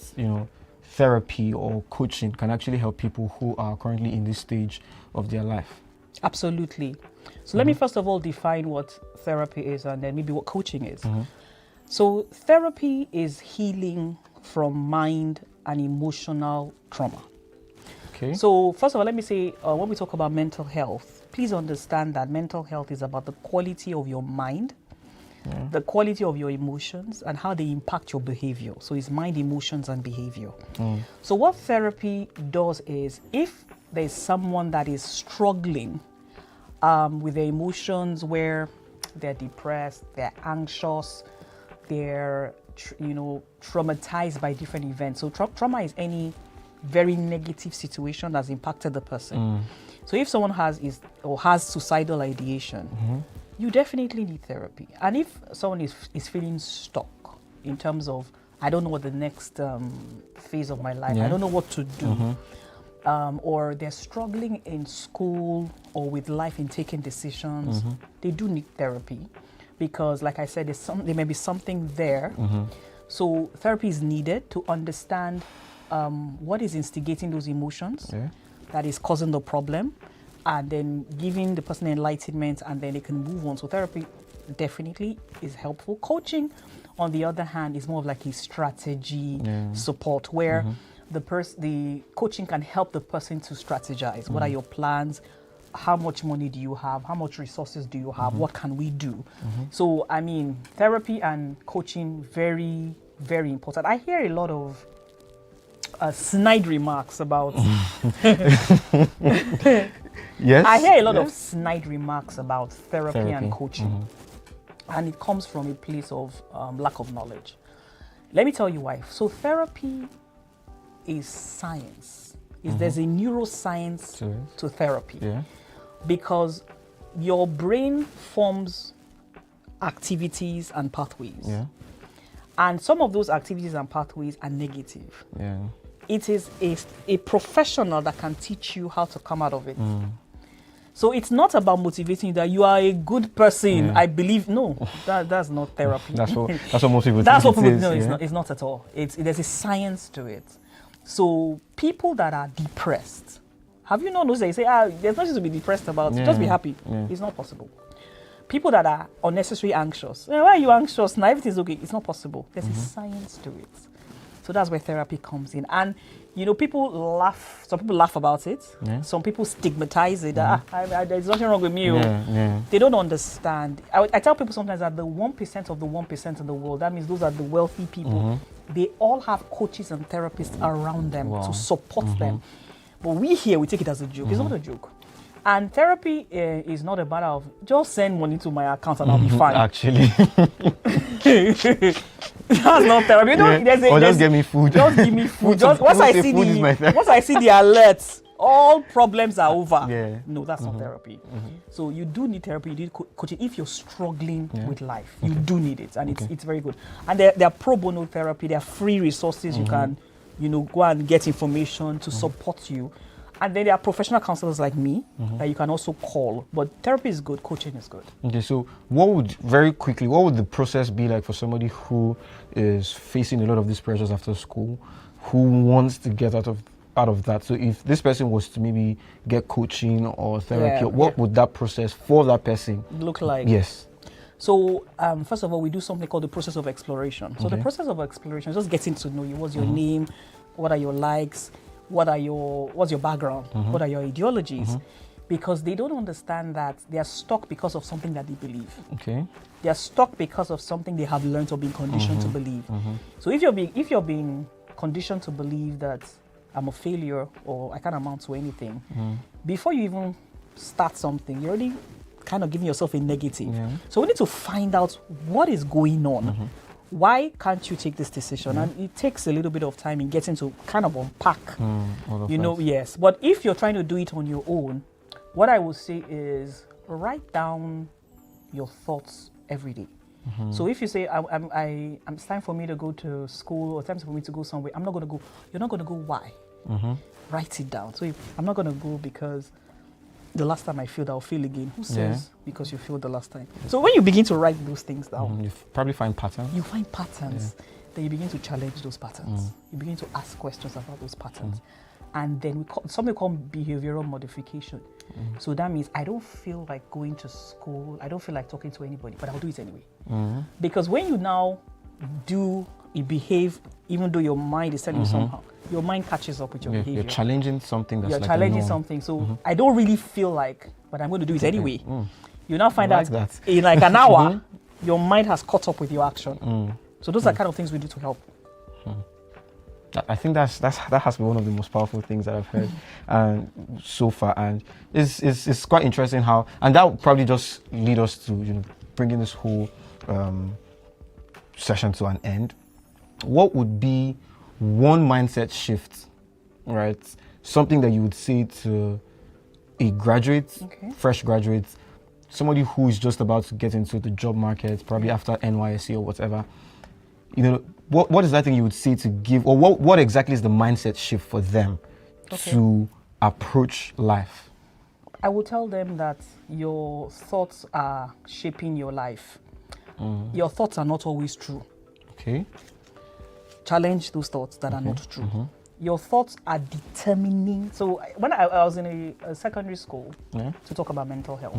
therapy or coaching can actually help people who are currently in this stage of their life? Absolutely. So let me first of all define what therapy is and then maybe what coaching is. So therapy is healing from mind and emotional trauma. Okay. So first of all, let me say, when we talk about mental health, please understand that mental health is about the quality of your mind, the quality of your emotions, and how they impact your behavior. So it's mind, emotions, and behavior. So what therapy does is, if there's someone that is struggling with their emotions, where they're depressed, they're anxious, they're traumatized by different events. So trauma is any very negative situation that's impacted the person. So if someone has suicidal ideation, you definitely need therapy. And if someone is feeling stuck in terms of, I don't know what the next phase of my life, I don't know what to do, or they're struggling in school or with life in taking decisions, they do need therapy, because like I said, there may be something there. So therapy is needed to understand what is instigating those emotions that is causing the problem, and then giving the person enlightenment, and then they can move on. So therapy definitely is helpful. Coaching, on the other hand, is more of like a strategy support, where the coaching can help the person to strategize. What are your plans? How much money do you have? How much resources do you have? What can we do? So, I mean, therapy and coaching, very, very important. I hear a lot of snide remarks about... Yes. I hear a lot of snide remarks about therapy and coaching. And it comes from a place of lack of knowledge. Let me tell you why. So therapy is science. There's a neuroscience to therapy. Because your brain forms activities and pathways. And some of those activities and pathways are negative. It is a professional that can teach you how to come out of it. So it's not about motivating you that you are a good person. I believe, no, that's not therapy. That's what most people That's think what people, it is. no, it's not at all. There's a science to it. So people that are depressed, have you not noticed that you say, there's nothing to be depressed about, just be happy. It's not possible. People that are unnecessarily anxious, why are you anxious? Now everything's okay. It's not possible. There's a science to it. So that's where therapy comes in. And, people laugh. Some people laugh about it. Some people stigmatize it. There's nothing wrong with me. They don't understand. I tell people sometimes that the 1% of the 1% in the world, that means those are the wealthy people, they all have coaches and therapists around them to support them. But we take it as a joke. It's not a joke. And therapy is not a matter of just send money to my account and I'll be fine. Actually. That's not therapy. Or just give me food. Just give me food. Once I see the alerts, all problems are over. No, that's not therapy. So you do need therapy. You need coaching if you're struggling with life. You do need it, and it's very good. And there are pro bono therapy. There are free resources you can, go and get information to support you. And then there are professional counselors like me that you can also call. But therapy is good, coaching is good. Okay, so what would the process be like for somebody who is facing a lot of these pressures after school, who wants to get out of that? So if this person was to maybe get coaching or therapy, what would that process for that person look like? Yes. So first of all, we do something called the process of exploration. So the process of exploration is just getting to know you. What's your name? What are your likes? What's your background? What are your ideologies? Because they don't understand that they are stuck because of something that they believe. They are stuck because of something they have learned or been conditioned to believe. So if you're being conditioned to believe that I'm a failure or I can't amount to anything, before you even start something, you're already kind of giving yourself a negative. So we need to find out what is going on. Why can't you take this decision? And it takes a little bit of time in getting to kind of unpack, yes. But if you're trying to do it on your own, what I would say is write down your thoughts every day. So if you say it's time for me to go to school or time for me to go somewhere, I'm not going to go. You're not going to go. Why? Write it down. So I'm not going to go because the last time I failed, I'll fail again. Who says because you failed the last time? So when you begin to write those things down, you probably find patterns. You find patterns. Then you begin to challenge those patterns. You begin to ask questions about those patterns. And then something called behavioral modification. So that means I don't feel like going to school. I don't feel like talking to anybody, but I'll do it anyway. Because when you now you behave, even though your mind is telling you somehow, your mind catches up with your behavior. You're challenging something that's You're challenging something. So I don't really feel like, but I'm going to do it anyway. You now find out that. in like an hour, your mind has caught up with your action. So those are kind of things we do to help. I think that has been one of the most powerful things that I've heard so far, and it's quite interesting how, and that would probably just lead us to bringing this whole session to an end. What would be one mindset shift, right? Something that you would say to a graduate, fresh graduate, somebody who is just about to get into the job market, probably after NYSC or whatever. What is that thing you would say to give, or what exactly is the mindset shift for them to approach life? I will tell them that your thoughts are shaping your life. Your thoughts are not always true. Okay. Challenge those thoughts that are not true. Your thoughts are determining. So when I was in a secondary school to talk about mental health,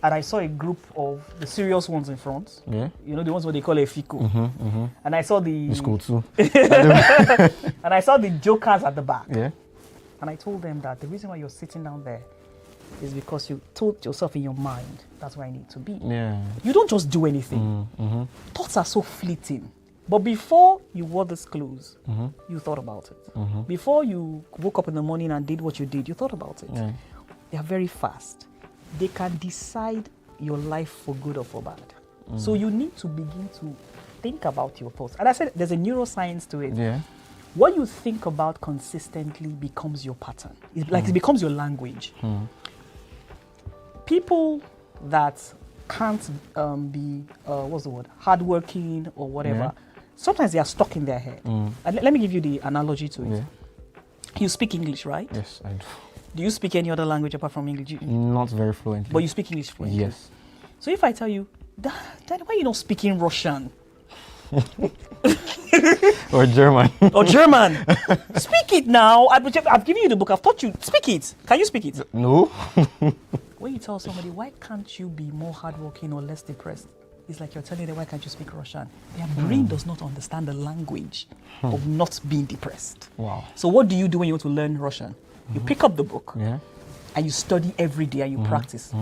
and I saw a group of the serious ones in front. The ones what they call a FICO. And I saw the school too. And I saw the jokers at the back. And I told them that the reason why you're sitting down there is because you told yourself in your mind, that's where I need to be. You don't just do anything. Thoughts are so fleeting. But before you wore these clothes, you thought about it. Before you woke up in the morning and did what you did, you thought about it. They are very fast. They can decide your life for good or for bad. So you need to begin to think about your thoughts. And I said there's a neuroscience to it. What you think about consistently becomes your pattern. It's like it becomes your language. People that can't be, hardworking or whatever, sometimes they are stuck in their head. And let me give you the analogy to it. You speak English, right? Yes, I do. Do you speak any other language apart from English? Not very fluently. But you speak English fluently? Yes. So if I tell you, Daddy, why are you not speaking Russian? Or German. Or German. Speak it now. I've given you the book. I've taught you. Speak it. Can you speak it? No. When you tell somebody, why can't you be more hardworking or less depressed? It's like you're telling them, why can't you speak Russian? Their brain does not understand the language of not being depressed. Wow. So what do you do when you want to learn Russian? You pick up the book and you study every day and you practice.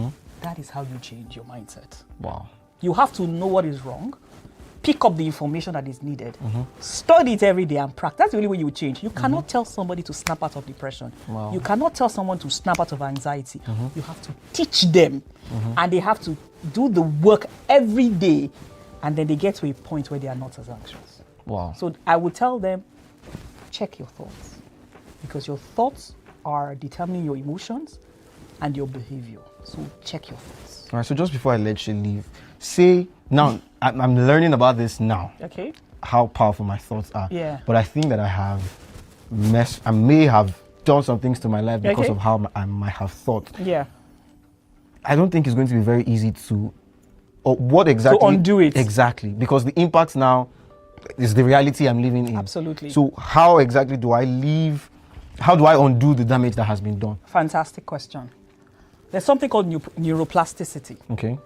That is how you change your mindset. Wow. You have to know what is wrong, pick up the information that is needed, study it every day and practice. That's the only way you will change. You cannot tell somebody to snap out of depression. Wow. You cannot tell someone to snap out of anxiety. You have to teach them and they have to do the work every day, and then they get to a point where they are not as anxious. Wow. So I would tell them, check your thoughts, because your thoughts are determining your emotions and your behavior. So check your thoughts. All right, so just before I let you leave, say, now, I'm learning about this now. Okay. How powerful my thoughts are. Yeah. But I think that I may have done some things to my life because of how I might have thought. Yeah. I don't think it's going to be very easy to undo it. Exactly. Because the impact now is the reality I'm living in. Absolutely. So how exactly do I undo the damage that has been done? Fantastic question. There's something called neuroplasticity. Okay.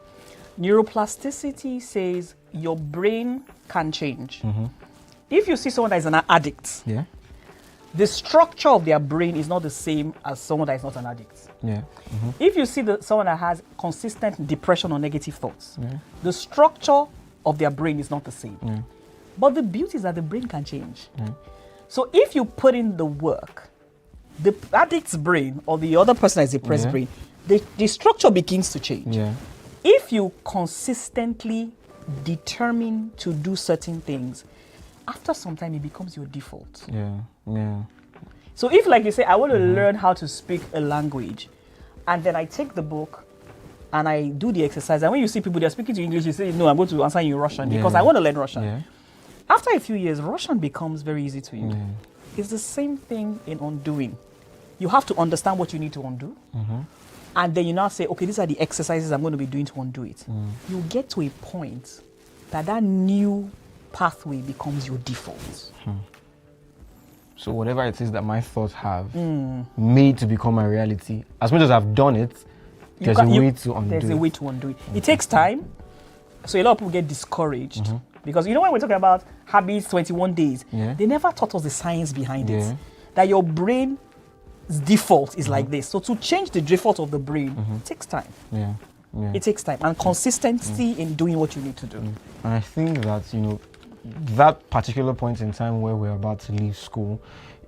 Neuroplasticity says your brain can change. If you see someone that is an addict, the structure of their brain is not the same as someone that is not an addict. If you see someone that has consistent depression or negative thoughts, the structure of their brain is not the same. But the beauty is that the brain can change. So if you put in the work, the addict's brain or the other person that is depressed brain, the structure begins to change. If you consistently determine to do certain things, after some time it becomes your default. So if, like you say, I want to learn how to speak a language, and then I take the book, and I do the exercise, and when you see people they're speaking to English, you say, no, I'm going to answer you in Russian because I want to learn Russian. Yeah. After a few years, Russian becomes very easy to you. Yeah. It's the same thing in undoing. You have to understand what you need to undo. And then you now say, okay, these are the exercises I'm going to be doing to undo it. You get to a point that new pathway becomes your default. So whatever it is that my thoughts have made to become my reality, as much as I've done it, there's a way to undo it. There's a way to undo it. It takes time. So a lot of people get discouraged. Because you know when we're talking about habits, 21 days, they never taught us the science behind it. That your brain's default is like this. So to change the default of the brain, it takes time. It takes time and consistency in doing what you need to do. And I think that, that particular point in time where we're about to leave school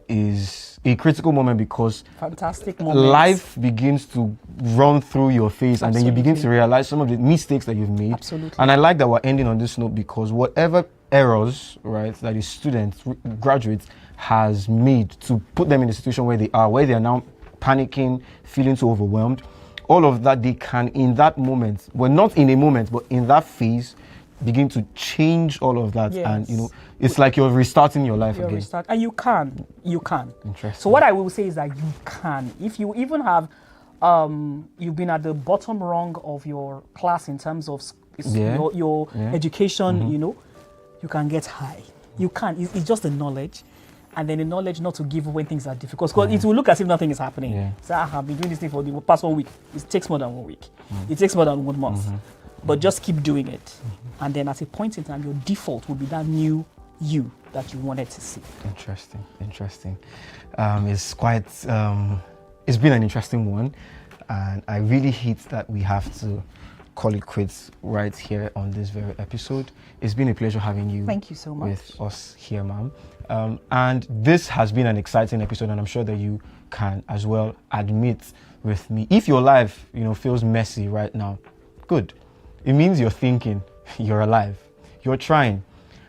is a critical moment because fantastic moment. Life begins to run through your face and then you begin to realize some of the mistakes that you've made. And I like that we're ending on this note because whatever errors, right, that a student, graduate has made to put them in the situation where they are now panicking, feeling so overwhelmed, all of that they can in that moment, well not in a moment, but in that phase, begin to change all of that. And it's like you're restarting your life again. And you can. Interesting. So what I will say is that you can. If you even have you've been at the bottom rung of your class in terms of your education, you can get high. You can. It's just the knowledge. And then the knowledge not to give when things are difficult. Because it will look as if nothing is happening. So I've been doing this thing for the past 1 week. It takes more than 1 week. It takes more than 1 month. But just keep doing it. And then at a point in time, your default will be that new you that you wanted to see. Interesting. It's quite, it's been an interesting one. And I really hate that we have to call it quits right here on this very episode. It's been a pleasure having you. Thank you so much. With us here, ma'am. And this has been an exciting episode, and I'm sure that you can as well admit with me. If your life, feels messy right now, good. It means you're thinking, you're alive, you're trying.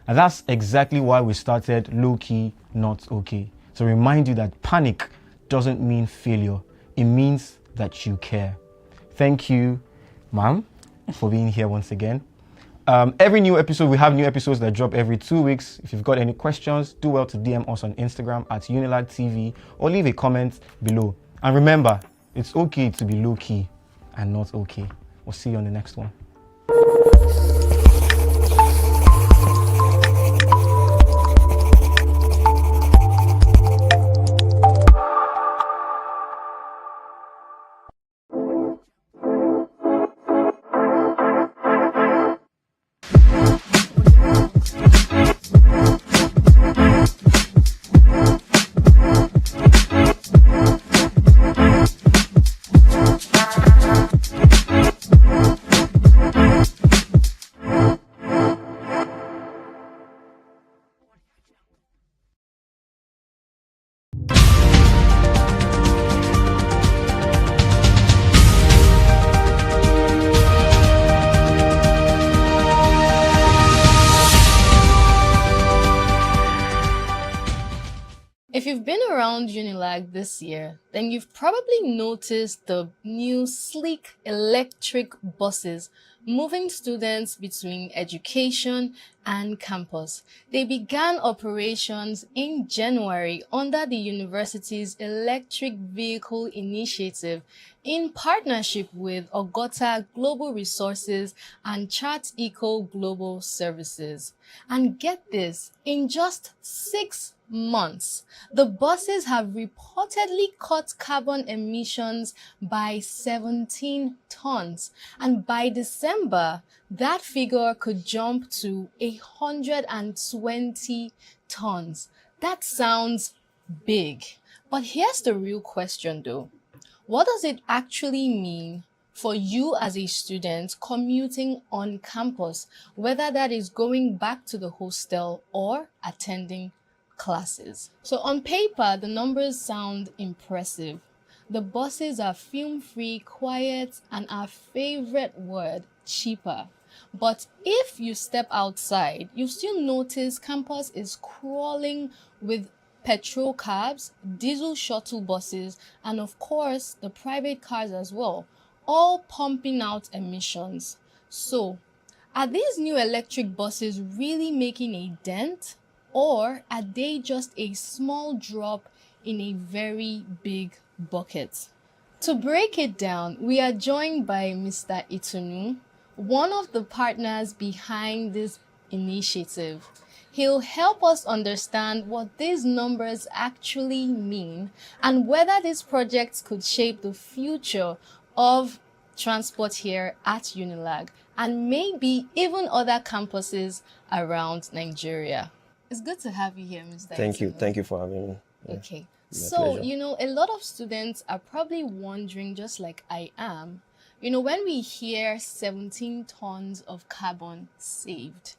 And that's exactly why we started Low Key, Not Okay. To remind you that panic doesn't mean failure. It means that you care. Thank you, ma'am, for being here once again. Every new episode, we have new episodes that drop every 2 weeks. If you've got any questions, do well to DM us on Instagram at Unilag TV or leave a comment below. And remember, it's okay to be low key and not okay. We'll see you on the next one. If you've been around Unilag this year, then you've probably noticed the new sleek electric buses moving students between education and campus. They began operations in January under the university's Electric Vehicle Initiative in partnership with Ogota Global Resources and Chart Eco Global Services. And get this, in just 6 months, the buses have reportedly cut carbon emissions by 17 tons. And by December, that figure could jump to 120 tons. That sounds big. But here's the real question though. What does it actually mean for you as a student commuting on campus, whether that is going back to the hostel or attending classes? So on paper, the numbers sound impressive. The buses are fume-free, quiet, and our favorite word, cheaper. But if you step outside, you still notice campus is crawling with petrol cabs, diesel shuttle buses, and of course, the private cars as well, all pumping out emissions. So, are these new electric buses really making a dent, or are they just a small drop in a very big bucket? To break it down, we are joined by Mr. Itunu, one of the partners behind this initiative. He'll help us understand what these numbers actually mean and whether these projects could shape the future of transport here at Unilag and maybe even other campuses around Nigeria. It's good to have you here, Mr. Thank you. Itunu. Thank you for having me. Yeah. Okay. My So, pleasure. a lot of students are probably wondering, just like I am, when we hear 17 tons of carbon saved,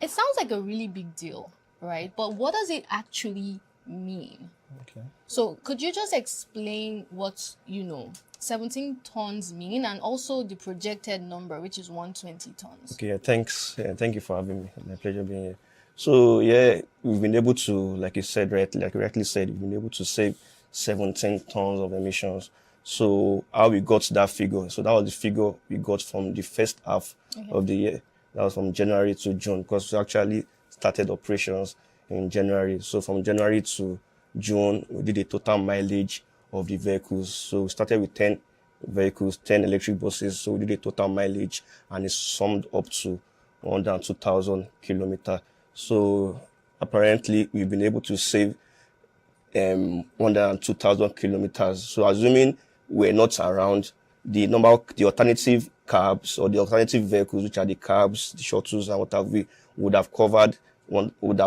it sounds like a really big deal, right? But what does it actually mean? Okay. So, could you just explain what, 17 tons mean and also the projected number, which is 120 tons? Okay. Yeah, thanks. Yeah, thank you for having me. My pleasure being here. So yeah, we've been able to, like you said, like you rightly said, we've been able to save 17 tons of emissions. So how we got that figure? So that was the figure we got from the first half of the year. That was from January to June, because we actually started operations in January. So from January to June, we did a total mileage of the vehicles. So we started with 10 vehicles, 10 electric buses. So we did a total mileage, and it summed up to 102,000 kilometers. So apparently we've been able to save 102,000 kilometers. So assuming we're not around, the alternative cabs or the alternative vehicles, which are the cabs, the shuttles, and what have we, would have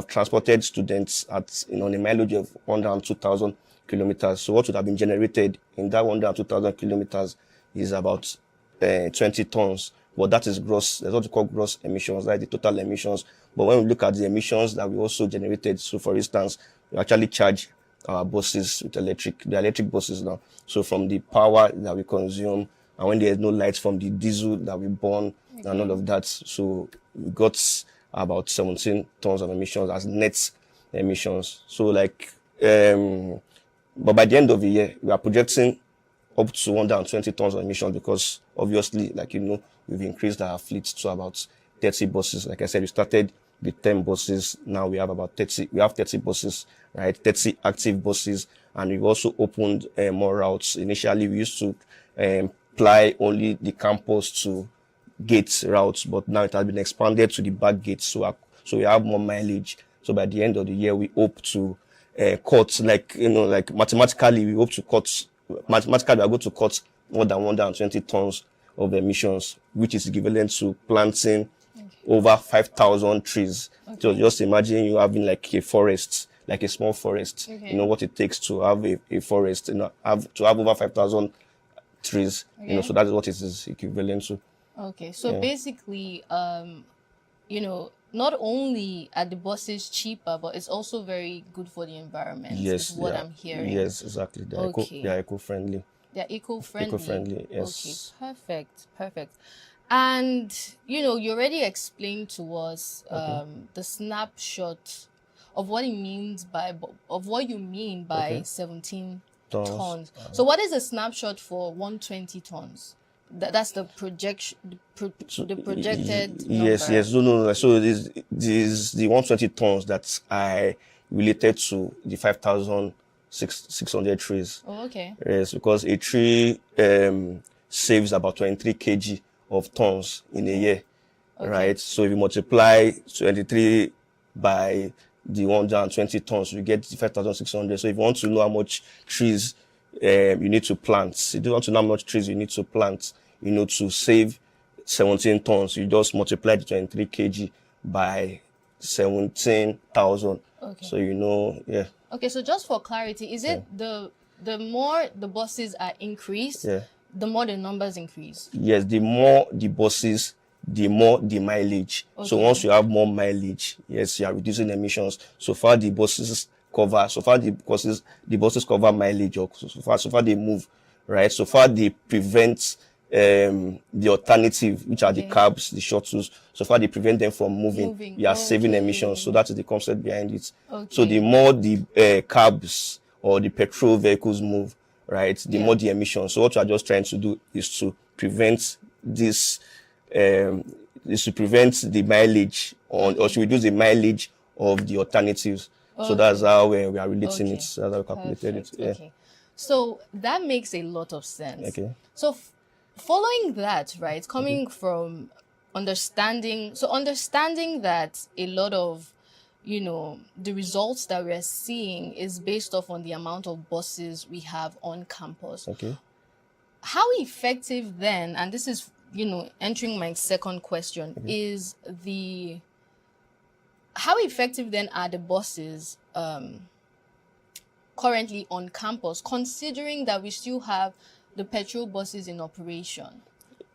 transported students at on a mileage of 102,000 kilometers. So what would have been generated in that 102,000 kilometers is about 20 tons. But that is gross. There's what we call gross emissions, like the total emissions. But when we look at the emissions that we also generated, so for instance, we actually charge our buses with the electric buses now. So from the power that we consume, and when there's no lights, from the diesel that we burn and all of that. So we got about 17 tons of emissions as net emissions. So but by the end of the year, we are projecting up to 120 tons of emissions, because obviously, we've increased our fleet to about 30 buses. Like I said, we started with 10 buses. Now we have about 30. We have 30 buses, right? 30 active buses, and we've also opened more routes. Initially, we used to ply only the campus to gate routes, but now it has been expanded to the back gates. So we have more mileage. So by the end of the year, we hope to cut, mathematically, we hope to cut. Mathematically, we are going to cut more than 120 tons of emissions, which is equivalent to planting over 5,000 trees. So just imagine you having like a forest, like a small forest. You know what it takes to have a forest, to have over 5,000 trees. So that is what it is equivalent to. Okay, so basically, not only are the buses cheaper, but it's also very good for the environment. Yes, is what I'm hearing. Yes, exactly. They are eco-friendly. They're eco-friendly. Eco-friendly, yes. Okay, perfect. And you already explained to us the snapshot of what you mean by 17 tons. So what is a snapshot for 120 tons? That's the projection, the projected number. Yes. No. So this is the 120 tons that I related to the 5,600 trees. Oh, okay. Yes, because a tree saves about 23 kg of tons in a year, right? So if you multiply 23 by the 120 tons, you get 5,600. So if you want to know how much trees you need to plant, if you want to know how much trees you need to plant, to save 17 tons, you just multiply the 23 kg by 17,000. Okay. So yeah. Okay, so just for clarity, is it the more the buses are increased, the more the numbers increase? Yes, the more the buses, the more the mileage. Okay. So once you have more mileage, yes, you are reducing emissions. So far the buses cover mileage, or so far they move, right? So far they prevent the alternative, which are the cabs, the shuttles. So far they prevent them from moving. We are saving emissions. So that is the concept behind it. Okay. So the more the cabs or the petrol vehicles move, right, the more the emissions. So what we are just trying to do is to prevent this, is to prevent the mileage on, or to reduce the mileage of the alternatives. So that's how we are relating it. That's how we calculated it. Yeah. Okay. So that makes a lot of sense. Okay. So following that, right, coming from understanding that a lot of, you know, the results that we're seeing is based off on the amount of buses we have on campus. Okay. How effective then, and this is, you know, entering my second question, is how effective then are the buses currently on campus, considering that we still have the petrol buses in operation?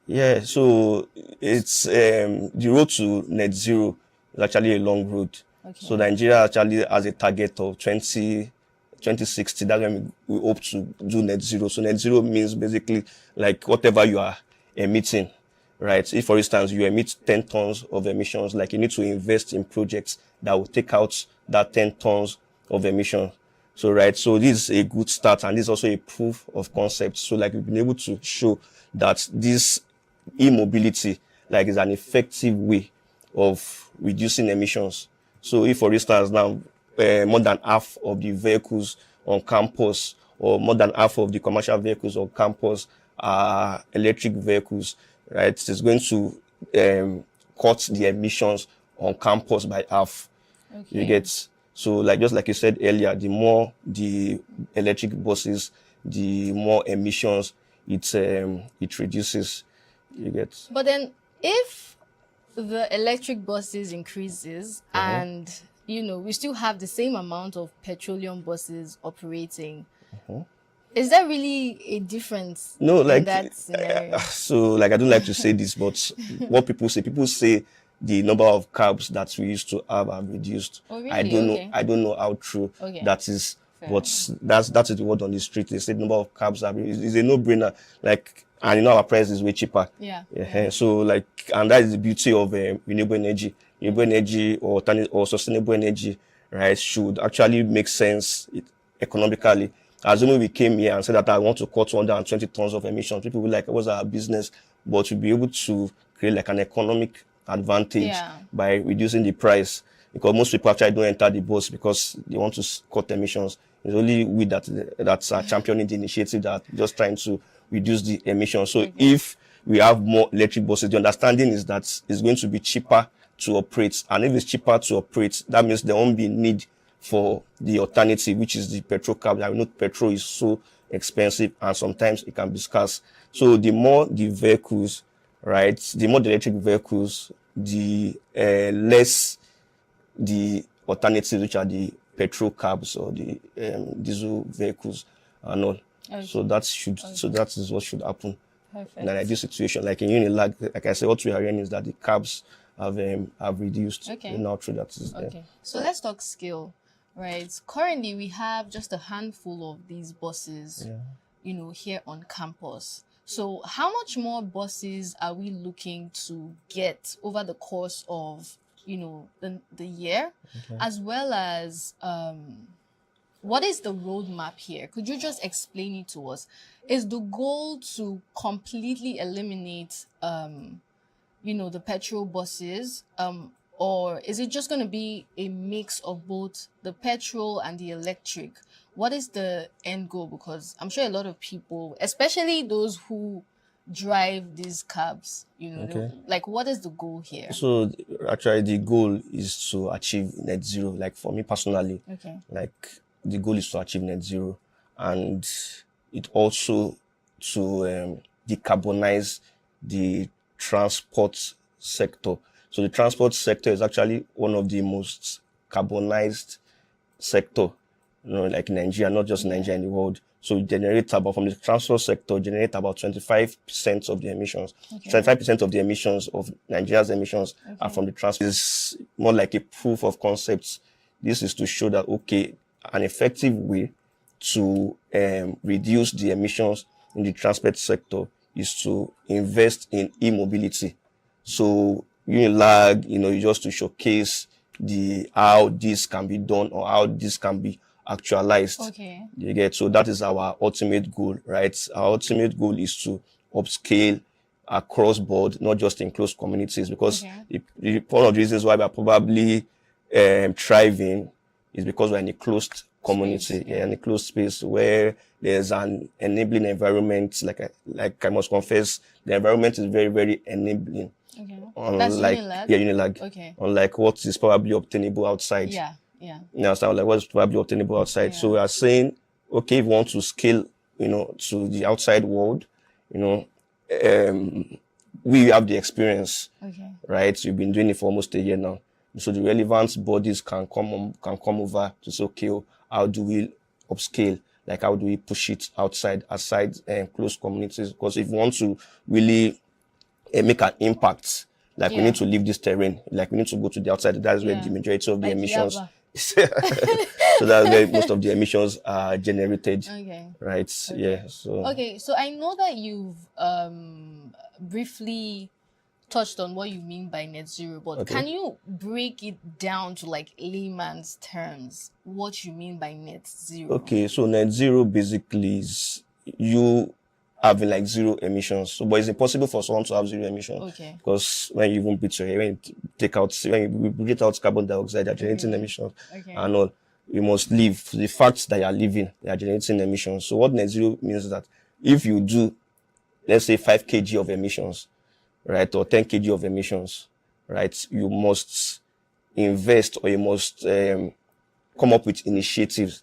Yeah, so it's the road to net zero is actually a long road. Okay. So Nigeria actually has a target of 2060. That's when we hope to do net zero. So net zero means basically like whatever you are emitting, right? If, for instance, you emit 10 tons of emissions, like you need to invest in projects that will take out that 10 tons of emissions. So, right, so this is a good start, and this is also a proof of concept. So, like, we've been able to show that this e-mobility, like, is an effective way of reducing emissions. So, if, for instance, now, more than half of the vehicles on campus, or more than half of the commercial vehicles on campus are electric vehicles, right, it's going to cut the emissions on campus by half. Okay. You get. So, like, just like you said earlier, the more the electric buses, the more emissions it reduces. You get. But then, if the electric buses increases and, you know, we still have the same amount of petroleum buses operating, is there really a difference in that scenario? So, like, I don't like to say this, but what people say the number of cabs that we used to have reduced. Oh, really? I don't know how true that is. Fair. But that is the word on the street. They say the number of cabs are reduced. It's a no-brainer. Like, and you know our price is way cheaper. Yeah. So, like, and that is the beauty of renewable energy. Renewable energy or sustainable energy, right, should actually make sense economically. Assuming we came here and said that I want to cut 220 tons of emissions, people will be like, what's our business? But we'll be able to create like an economic advantage by reducing the price, because most people actually don't enter the bus because they want to cut emissions. It's only we that's championing the initiative that just trying to reduce the emissions. So if we have more electric buses, the understanding is that it's going to be cheaper to operate, and if it's cheaper to operate, that means there won't be need for the alternative, which is the petrol cab. I know petrol is so expensive and sometimes it can be scarce. So the more the vehicles, right, the more the electric vehicles, the less the alternatives, which are the petrol cabs or the diesel vehicles and all. Okay. So that is what should happen. Perfect. In an ideal situation, like in Unilag, like I said, what we are hearing is that the cabs have reduced. Okay. Now true that is okay. So let's talk scale, right? Currently, we have just a handful of these buses, you know, here on campus. So how much more buses are we looking to get over the course of, you know, the year, as well as what is the roadmap here? Could you just explain it to us? Is the goal to completely eliminate, you know, the petrol buses, or is it just going to be a mix of both the petrol and the electric? What is the end goal? Because I'm sure a lot of people, especially those who drive these cabs, you know, like, what is the goal here? So actually the goal is to achieve net zero. Like for me personally, like the goal is to achieve net zero, and it also to decarbonize the transport sector. So the transport sector is actually one of the most carbonized sector, you know, like in Nigeria, not just Nigeria, in the world. So generate about, from the transport sector, generate about 25% of the emissions. 25% of the emissions of Nigeria's emissions are from the transport. It's more like a proof of concept. This is to show that, okay, an effective way to reduce the emissions in the transport sector is to invest in e-mobility. So Unilag, you know, just to showcase how this can be done, or how this can be actualized. Okay. You get, so that is our ultimate goal, right? Our ultimate goal is to upscale across board, not just in closed communities, because one of the reasons why we're probably thriving is because we're in a closed community, in a closed space where there's an enabling environment. Like I must confess, the environment is very, very enabling. Okay. Unlike, That's Unilag? Yeah, Unilag. Okay. Unlike what is probably obtainable outside. Yeah, yeah. You understand? Like what's probably obtainable outside. So we are saying, okay, if we want to scale, to the outside world, we have the experience, right? We've been doing it for almost a year now. So the relevant bodies can come over to say, okay, how do we upscale? Like, how do we push it outside close communities? Because if we want to really make an impact, like we need to leave this terrain, like we need to go to the outside. That's where the majority of the emissions. So that's where most of the emissions are generated. Right. So so I know that you've briefly touched on what you mean by net zero, but can you break it down to like layman's terms, what you mean by net zero? Okay, so net zero basically is you having like zero emissions. So, but it's impossible for someone to have zero emissions. Because when you even beat your hair, when you breathe out carbon dioxide, you're generating emissions and all. You must live. The fact that you're living, they are generating emissions. So what net zero means is that if you do, let's say 5 kg of emissions, right, or 10 kg of emissions, right, you must invest, or you must come up with initiatives,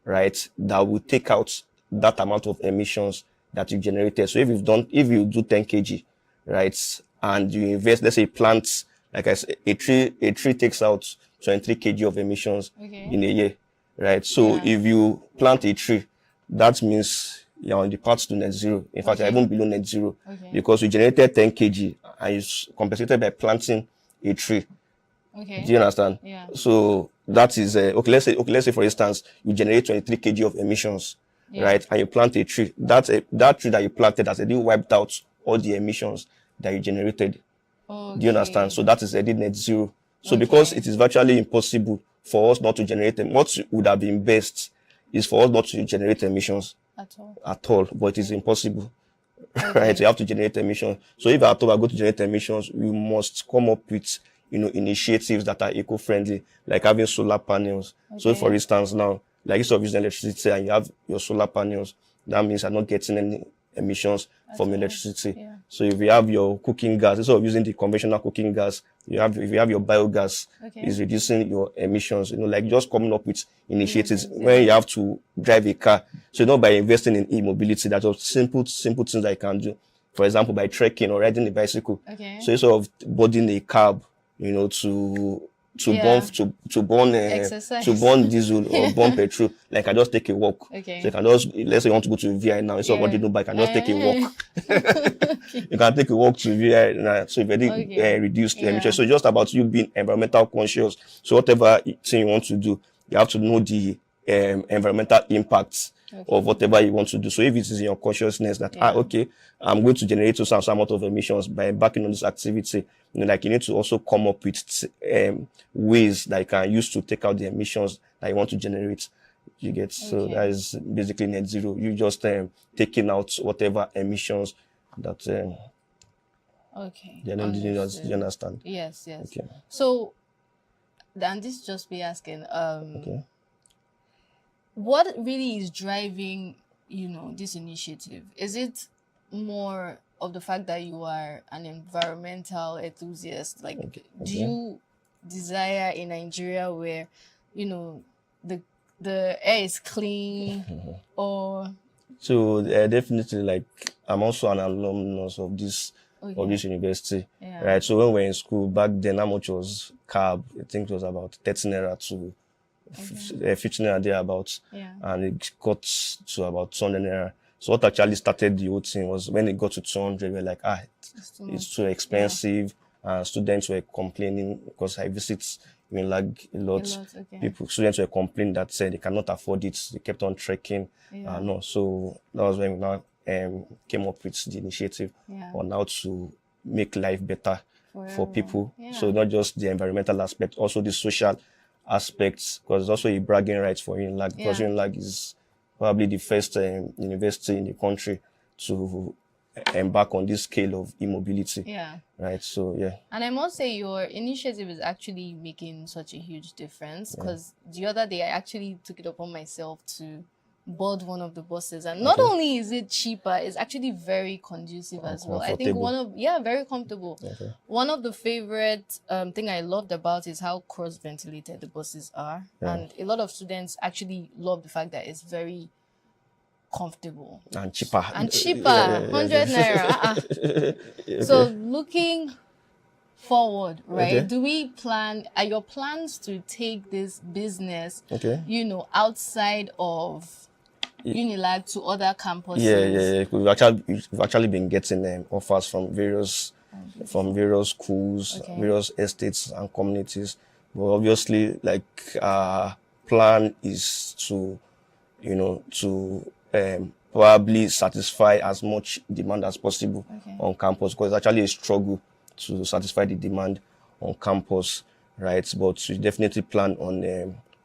right, that will take out that amount of emissions that you generated. So if you do 10 kg, right, and you invest, let's say plant, like I said, a tree takes out 23 kg of emissions in a year, right? So if you plant a tree, that means you're on the path to net zero. In fact, you're even below net zero because you generated 10 kg and you compensated by planting a tree. Do you understand? Yeah. So that is let's say for instance you generate 23 kg of emissions, right? And you plant a tree. That tree that you planted has already wiped out all the emissions that you generated. Do you understand? So that is already net zero. So because it is virtually impossible for us not to generate them, what would have been best is for us not to generate emissions at all, but it is impossible. Right? You have to generate emissions. So if at all we are going to generate emissions, we must come up with initiatives that are eco-friendly, like having solar panels. So for instance now, like instead of using electricity and you have your solar panels, that means you're not getting any emissions from electricity. So if you have your cooking gas, instead of using the conventional cooking gas, if you have your biogas, it's reducing your emissions. Like just coming up with initiatives when you have to drive a car. So not by investing in e-mobility, that's just simple things that you can do. For example, by trekking or riding a bicycle. So instead of boarding a cab, to burn diesel or burn petrol, like I just take a walk. So you can just, let's say you want to go to VI now, instead of what you do, but I can just take a walk. You can take a walk to VI now, so you've already reduced the emissions. So it's just about you being environmental conscious. So whatever thing you want to do, you have to know the environmental impacts of whatever you want to do. So if it is in your consciousness that I'm going to generate some amount of emissions by embarking on this activity, like you need to also come up with ways that you can use to take out the emissions that you want to generate. You get so that is basically net zero. You just taking out whatever emissions that do you understand? Yes. So and this just be asking what really is driving this initiative? Is it more of the fact that you are an environmental enthusiast? Like do you desire a Nigeria where the air is clean or so definitely, like I'm also an alumnus of this university, right? So when we were in school back then, how much was cab? I think it was about 13 naira to 15 naira thereabouts, and it got to about 200 naira. So what actually started the whole thing was when it got to 200, we're like, it's too expensive. Students were complaining because I visit Unilag a lot. Students were complaining that said they cannot afford it. They kept on trekking. So that was when we now came up with the initiative on how to make life better for people. So not just the environmental aspect, also the social aspects, because it's also a bragging right for Unilag, because Yeah. Unilag is probably the first university in the country to embark on this scale of e-mobility. Yeah. Right. So yeah. And I must say, your initiative is actually making such a huge difference, because the other day I actually took it upon myself to board one of the buses, and not only is it cheaper, it's actually very conducive as well. I think very comfortable. Okay. One of the favorite thing I loved about is how cross ventilated the buses are, and a lot of students actually love the fact that it's very comfortable And cheaper. and cheaper. 100 naira. So looking forward, right? Okay. Do we plan, are your plans to take this business, Okay. outside of Unilag to other campuses? Yeah. We've actually been getting offers from various schools, various estates and communities. But obviously, like our plan is to, probably satisfy as much demand as possible on campus, because it's actually a struggle to satisfy the demand on campus, right? But we definitely plan on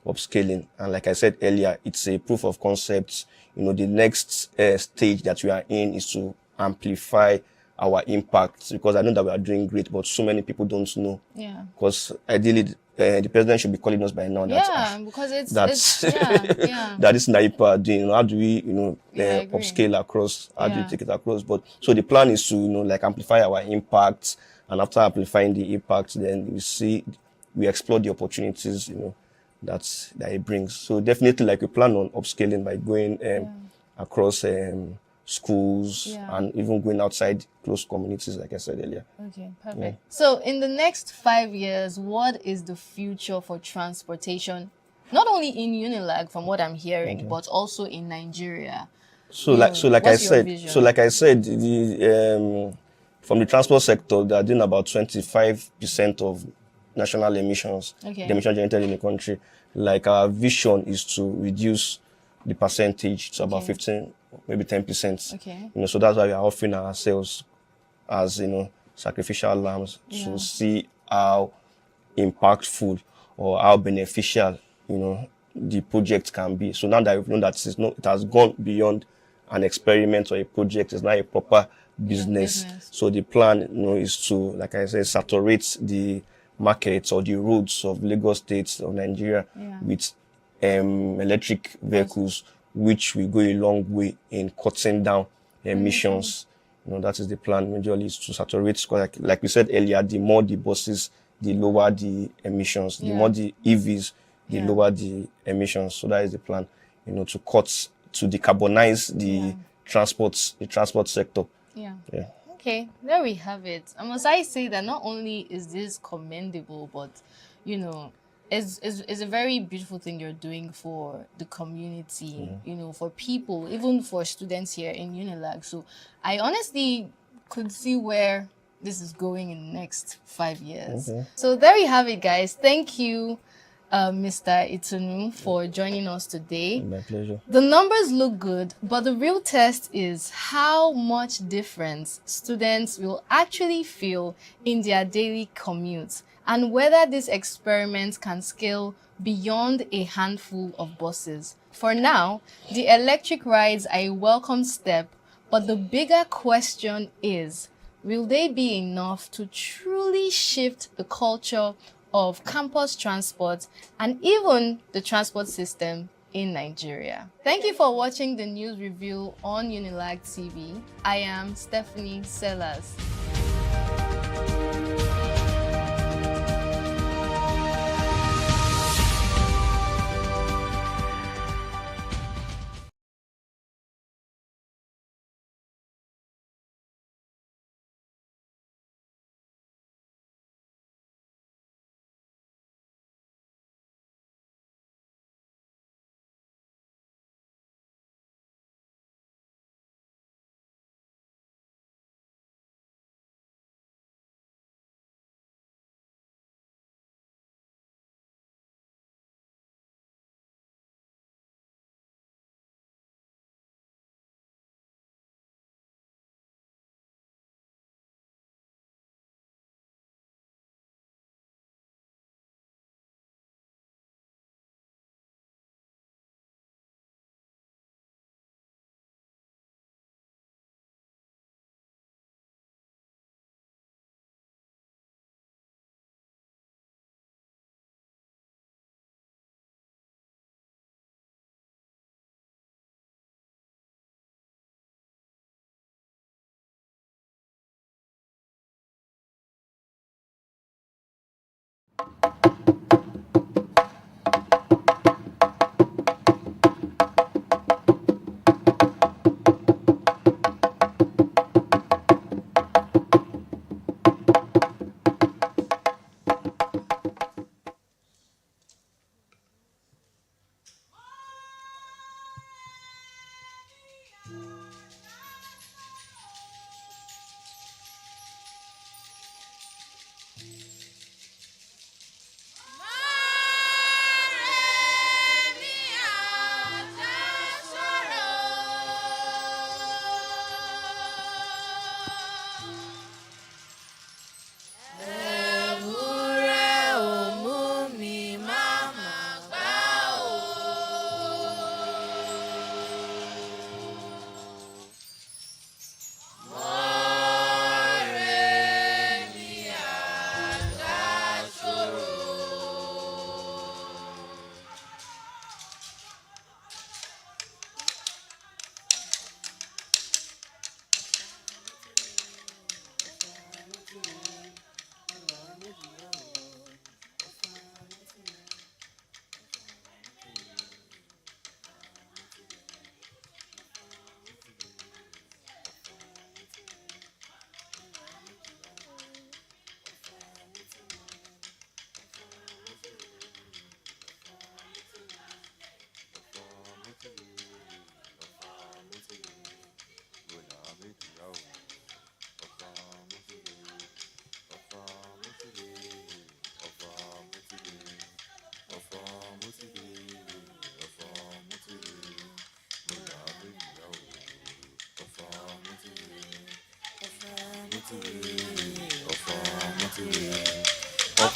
upscaling. And like I said earlier, it's a proof of concept. The next stage that we are in is to amplify our impact, because I know that we are doing great, but so many people don't know. Yeah. Because ideally, the president should be calling us by now. Because it's that is NAIPA are doing. How do we, upscale across? How do we take it across? But so the plan is to, amplify our impact, and after amplifying the impact, then we explore the opportunities, that it brings. So definitely, we plan on upscaling by going across schools and even going outside close communities, like I said earlier. Okay, perfect. So in the next 5 years, what is the future for transportation, not only in Unilag, from what I'm hearing, but also in Nigeria? Like I said, the from the transport sector, they are doing about 25% of national emissions, the emission generated in the country. Like our vision is to reduce the percentage to about 15, maybe 10%. Okay. So that's why we are offering ourselves as, sacrificial lambs to see how impactful or how beneficial, the project can be. So now that we've known that it has gone beyond an experiment or a project, it's now a proper business. So the plan, is to, like I said, saturate the markets or the roads of Lagos State or Nigeria with electric vehicles, which will go a long way in cutting down emissions. That is the plan. Majorly is to saturate, like we said earlier, the more the buses, the lower the emissions. The more the EVs, the lower the emissions. So that is the plan, to decarbonize the transport sector. Yeah. Okay, there we have it. And must I say that not only is this commendable, but it's a very beautiful thing you're doing for the community, for people, even for students here in Unilag. So I honestly could see where this is going in the next 5 years. So there you have it, guys. Thank you, Mr. Itunu, for joining us today. My pleasure. The numbers look good, but the real test is how much difference students will actually feel in their daily commute, and whether this experiment can scale beyond a handful of buses. For now, the electric rides are a welcome step, but the bigger question is, will they be enough to truly shift the culture of campus transport and even the transport system in Nigeria? Thank you for watching the news review on Unilag TV. I am Stephanie Sellers.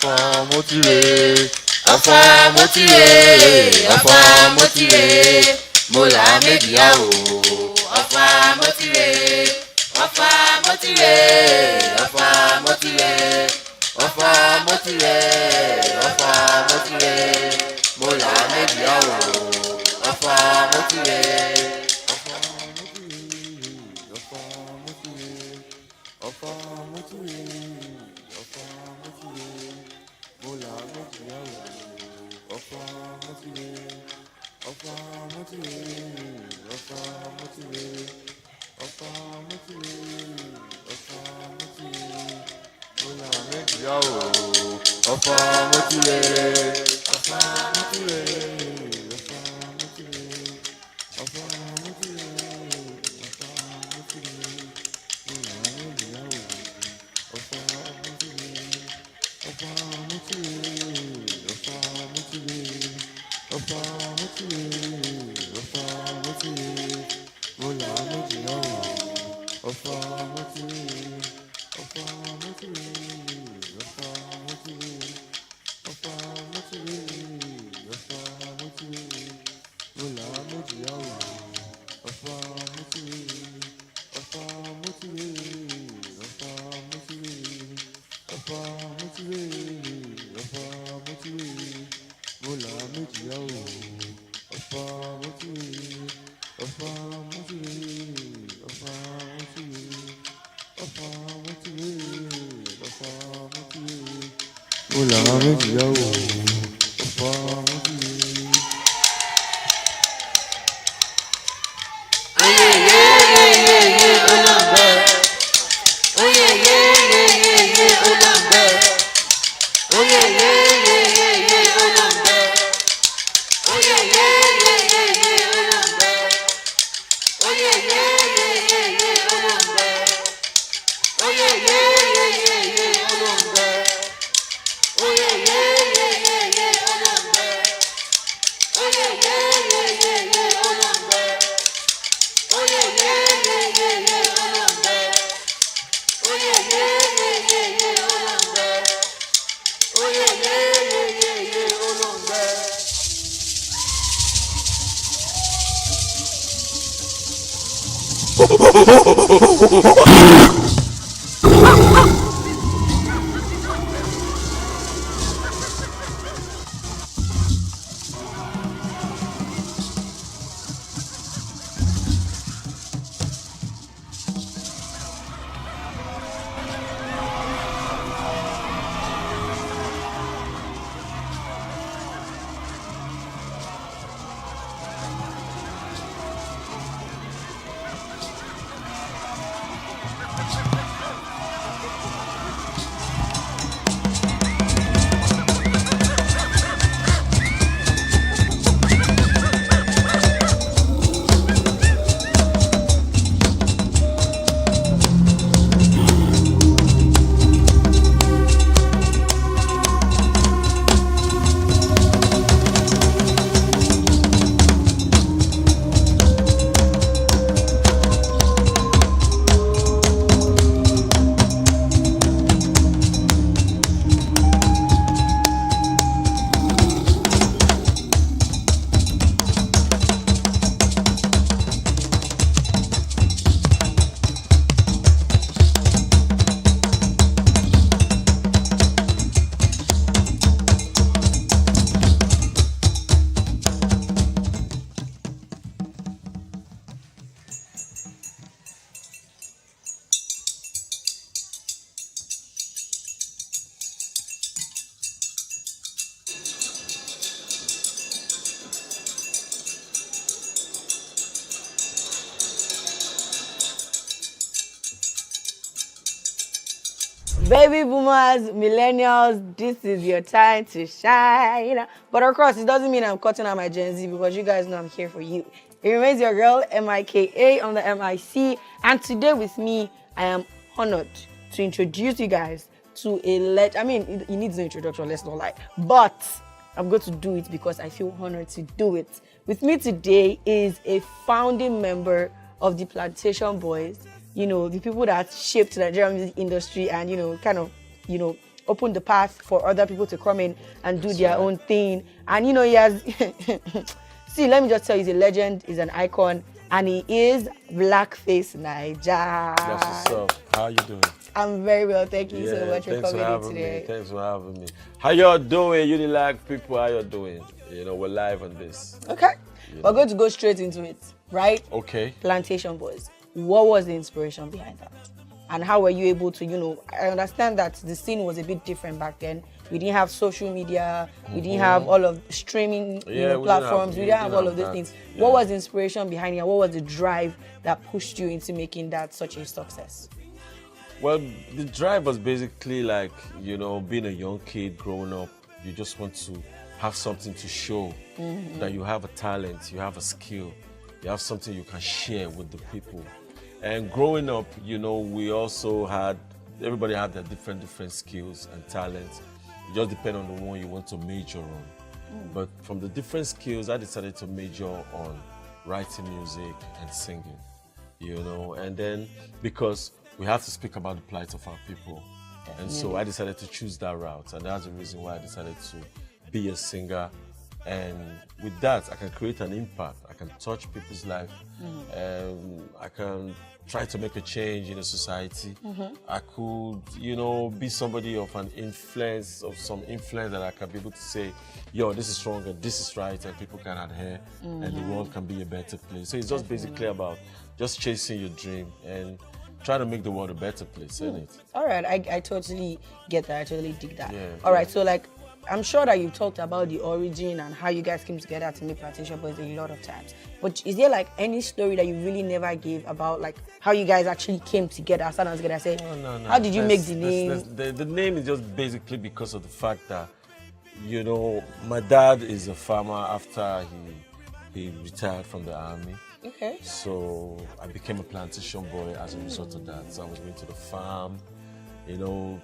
ọ̀fọ̀ mo ti rè é. Ọ̀fọ̀ mo ti rè é, ọ̀fọ̀ mo ti rè é, mo là méjì á o. Ọ̀fọ̀ mo ti rè é, ọ̀fọ̀ mo ti rè é, ọ̀fọ̀ mo ti rè é, ọ̀fọ̀ mo ti rè é, ọ̀fọ̀ mo ti rè é, mo là méjì á o. Ọ̀fọ̀ mo ti rè é. Baby boomers, millennials, this is your time to shine. But of course, it doesn't mean I'm cutting out my Gen Z because you guys know I'm here for you. It remains your girl, MIKA on the MIC. And today with me, I am honored to introduce you guys to a legend. I mean, it needs no introduction, let's not lie. But I'm going to do it because I feel honored to do it. With me today is a founding member of the Plantation Boys. You know, the people that shaped the Nigerian music industry and, kind of, opened the path for other people to come in and do their own thing. And you know, he has see, let me just tell you, he's a legend, he's an icon, and he is Blackface Naija. That's what's up. How you doing? I'm very well, thank you so much for coming in today. Thanks for having me. How y'all doing, Unilag people? How y'all doing? You know, we're live on this. Okay, we're going to go straight into it, right? Okay. Plantation Boys. What was the inspiration behind that? And how were you able to, you know, I understand that the scene was a bit different back then. We didn't have social media, we didn't have all of streaming platforms, we didn't have all of those things. Yeah. What was the inspiration behind it? What was the drive that pushed you into making that such a success? Well, the drive was basically like, you know, being a young kid growing up, you just want to have something to show that you have a talent, you have a skill, you have something you can share with the people. And growing up, you know, we also had, everybody had their different skills and talents. It just depends on the one you want to major on. But from the different skills, I decided to major on writing music and singing, you know. And then because we have to speak about the plight of our people. And so I decided to choose that route. And that's the reason why I decided to be a singer. And with that, I can create an impact. I can touch people's life. I can try to make a change in a society. I could, you know, be somebody of an influence, of some influence that I can be able to say, yo, this is wrong and this is right, and people can adhere, and the world can be a better place. So it's just basically about just chasing your dream and try to make the world a better place, isn't it? All right, I totally get that. I totally dig that. Yeah, all right, so like, I'm sure that you talked about the origin and how you guys came together to make Plantation Boys a lot of times. But is there like any story that you really never gave about like how you guys actually came together, started together? Say, no. How did you make the name? The name is just basically because of the fact that, you know, my dad is a farmer after he retired from the army. Okay. So I became a plantation boy as a result of that. So I was going to the farm, you know,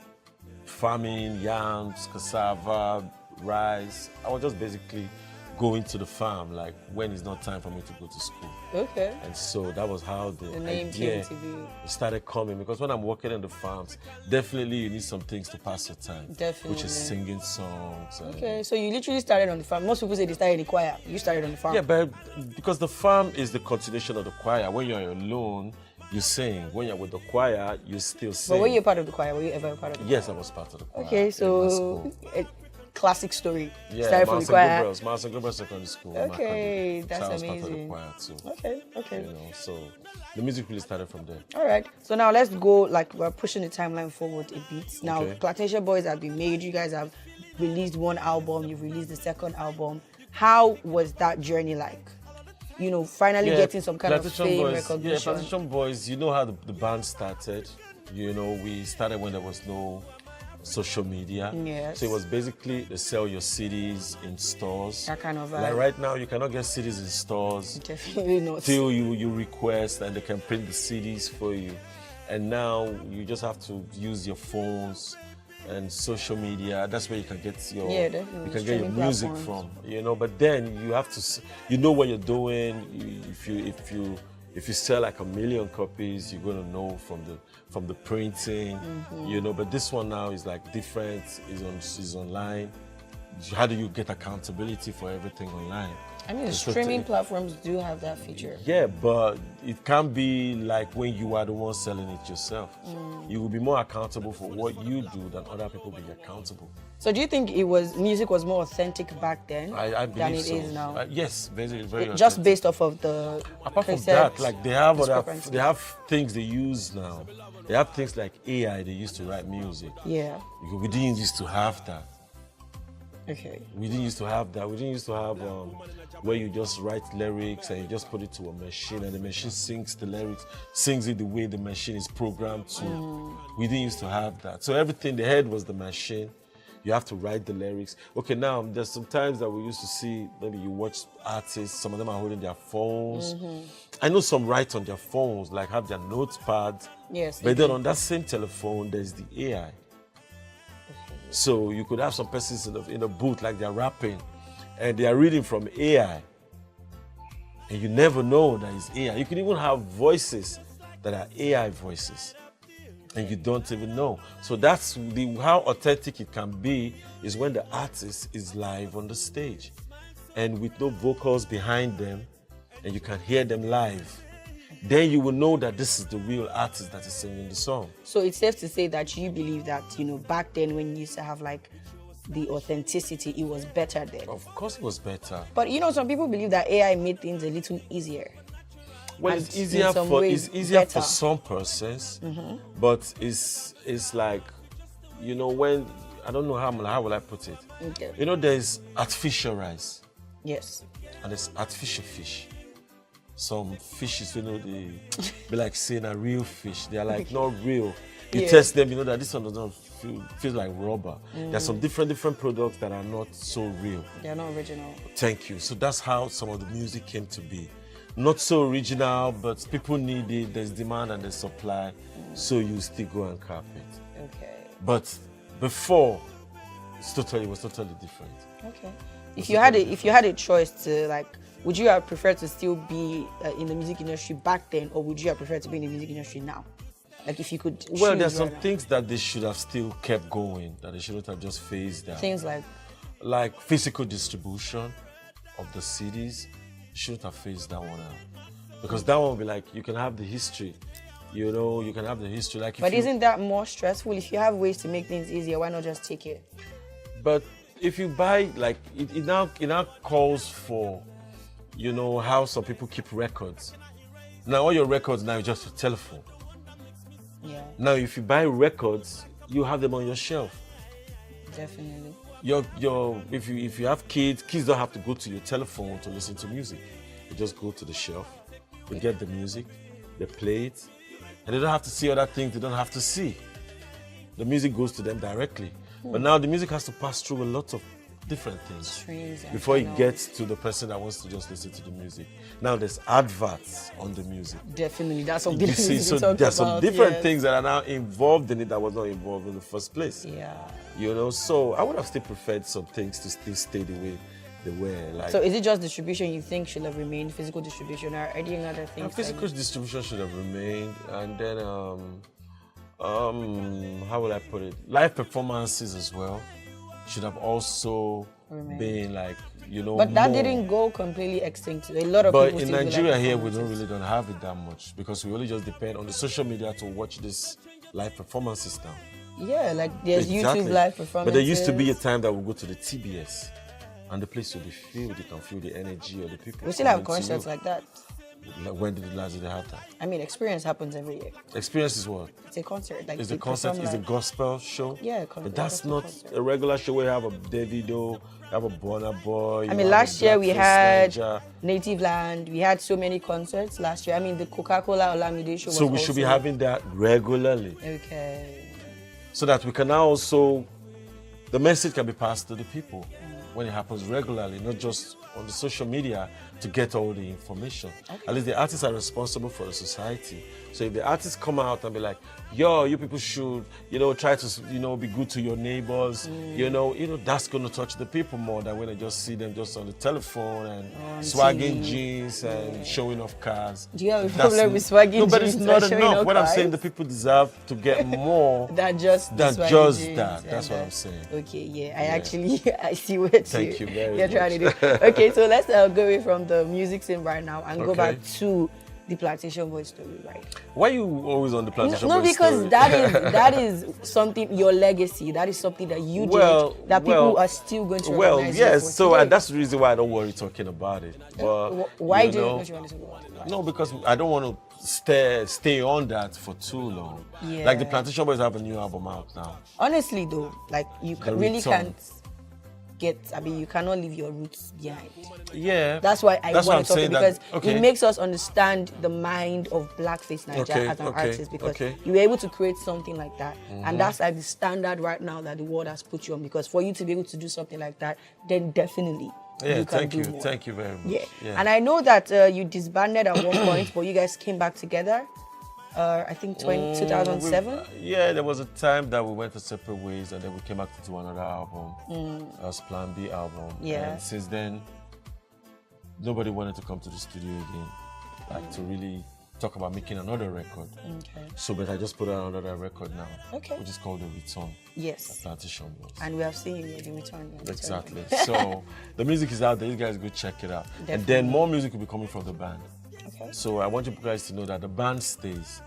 farming yams, cassava, rice. I was just basically going to the farm, like when it's not time for me to go to school. Okay. And so that was how the name idea came to be. It started coming, because when I'm working in the farms, definitely you need some things to pass your time. Definitely. Which is singing songs. Okay, so you literally started on the farm. Most people say they started in the choir. You started on the farm. Yeah, but because the farm is the continuation of the choir. When you're alone, you sing. When you're with the choir, you still sing. But were you part of the choir? Were you ever a part of the choir? Yes, I was part of the choir. Okay, so classic story. Yeah, started from the choir. Marcel Gabriel Secondary School. Okay, that's so I was amazing. Part of the choir too. Okay. You know, so the music really started from there. All right. So now let's go, like we're pushing the timeline forward a bit. Now, Okay. Plantation Boys have been made. You guys have released one album. You've released the second album. How was that journey like? You know, finally getting some kind of fame, recognition. Yeah, Plantation Boys, you know how the band started. You know, we started when there was no social media. Yes. So it was basically to sell your CDs in stores. That kind of Like right now, you cannot get CDs in stores. Definitely not. Till you request and they can print the CDs for you. And now you just have to use your phones and social media. That's where you can get your you can get your music from. You know, but then you have to, you know what you're doing. If you sell like 1 million copies, you're gonna know from the printing. You know, but this one now is like different. Is online. How do you get accountability for everything online? I mean, the streaming platforms do have that feature. Yeah, but it can't be like when you are the one selling it yourself. You will be more accountable for what you do than other people be accountable. So do you think music was more authentic back then than it is now? Yes, very just based off of the apart from that, like they have things they use now. They have things like AI they used to write music. Yeah. We didn't used to have that. Okay. We didn't used to have that. We didn't used to have where you just write lyrics and you just put it to a machine and the machine sings the lyrics, sings it the way the machine is programmed to. We didn't used to have that. So everything they had was the machine. You have to write the lyrics. Okay, now there's some times that we used to see, maybe you watch artists, some of them are holding their phones. I know some write on their phones, like have their notepads. Yes. But then on that same telephone, there's the AI. So you could have some persons in a booth like they're rapping and they are reading from AI. And you never know that it's AI. You can even have voices that are AI voices. and you don't even know. So that's how authentic it can be is when the artist is live on the stage and with no vocals behind them, and you can hear them live. Then you will know that this is the real artist that is singing the song. So it's safe to say that you believe that, back then when you used to have like the authenticity, it was better then. Of course it was better. But some people believe that AI made things a little easier. Well, and it's easier for some persons, but it's like, when, I don't know how will I put it. Okay. There's artificial rice. Yes. And there's artificial fish. Some fishes, they be like saying a real fish. They're like not real. You test them, that this one does not feel like rubber. There's some different products that are not so real. They're not original. Thank you. So that's how some of the music came to be. Not so original, but people need it. There's demand and there's supply. So you still go and cap it. Okay. But before, it was totally different. Okay. If you had a choice to would you have preferred to still be in the music industry back then, or would you have preferred to be in the music industry now? Like if you could choose. Well, there's some things that they should have still kept going, that they shouldn't have just phased out. Things like physical distribution of the CDs, shouldn't have phased that one out. Because that one will be like, you can have the history. You can have the history. But isn't that more stressful? If you have ways to make things easier, why not just take it? But if you buy, it now calls for, how some people keep records. Now all your records now is just a telephone. Yeah. Now if you buy records, you have them on your shelf. Definitely. If you have kids don't have to go to your telephone to listen to music. They just go to the shelf, they get the music, they play it, and they don't have to see other things they don't have to see. The music goes to them directly. But now the music has to pass through a lot of different things before it gets to the person that wants to just listen to the music. Now there's adverts on the music. Definitely, that's something. So there's some different things that are now involved in it that was not involved in the first place. Yeah. So I would have still preferred some things to still stay the way they were. So is it just distribution you think should have remained, physical distribution, or any other things? Physical distribution should have remained, and then how would I put it? Live performances as well should have also been But that didn't go completely extinct. A lot of people. But in Nigeria here, we don't have it that much because we only just depend on the social media to watch this live performances now. Yeah, there's YouTube live performances. But there used to be a time that we go to the TBS, and the place will be filled. You can feel the energy of the people. We still have concerts like that. When did the last day they have that? I mean, Experience happens every year. Experience is what? It's a concert. It's a concert. It's a gospel show. Yeah, but that's not a regular show where you have a Davido, you have a Burna Boy. I mean, last year we had Native Land. We had so many concerts last year. I mean, the Coca-Cola Olamide show. So we should be having that regularly. Okay. So that we can now also, the message can be passed to the people when it happens regularly, not just on the social media to get all the information. Okay. At least the artists are responsible for the society. So if the artists come out and be like, yo, you people should, try to, be good to your neighbors, that's going to touch the people more than when they just see them just on the telephone and swagging jeans and showing off cars. Do you have a problem with swagging jeans? No, but it's not enough. What I'm saying, the people deserve to get more than just that. That's what I'm saying. Okay, yeah. I see what Thank you very you're much. trying to do. Okay, so let's go away from the music scene right now and go back to the Plantation Boy story, right? Why are you always on the Plantation Boy story? No, because that is something, your legacy. That is something that you did that people are still going to recognize. Yes. So that's the reason why I don't worry talking about it. But why do you want to talk about it? No, because I don't want to stay on that for too long. Yeah. Like the Plantation Boys have a new album out now. Honestly, though, you really can't. You cannot leave your roots behind. Yeah. That's why I want to talk because it makes us understand the mind of Blackface Nigeria as an artist, because you were able to create something like that. And that's the standard right now that the world has put you on, because for you to be able to do something like that, then definitely you can do more. Thank you very much. Yeah. And I know that you disbanded at one point, but you guys came back together. I think 2007. There was a time that we went our separate ways, and then we came back to do another album, as Plan B album. Yeah. And since then, nobody wanted to come to the studio again, to really talk about making another record. Okay. So, but I just put out another record now, Okay. which is called The Return. Yes. Plantation Boys. And we have seen the return. Exactly. So the music is out there. You guys go check it out. Definitely. And then more music will be coming from the band. Okay. So I want you guys to know that the band stays.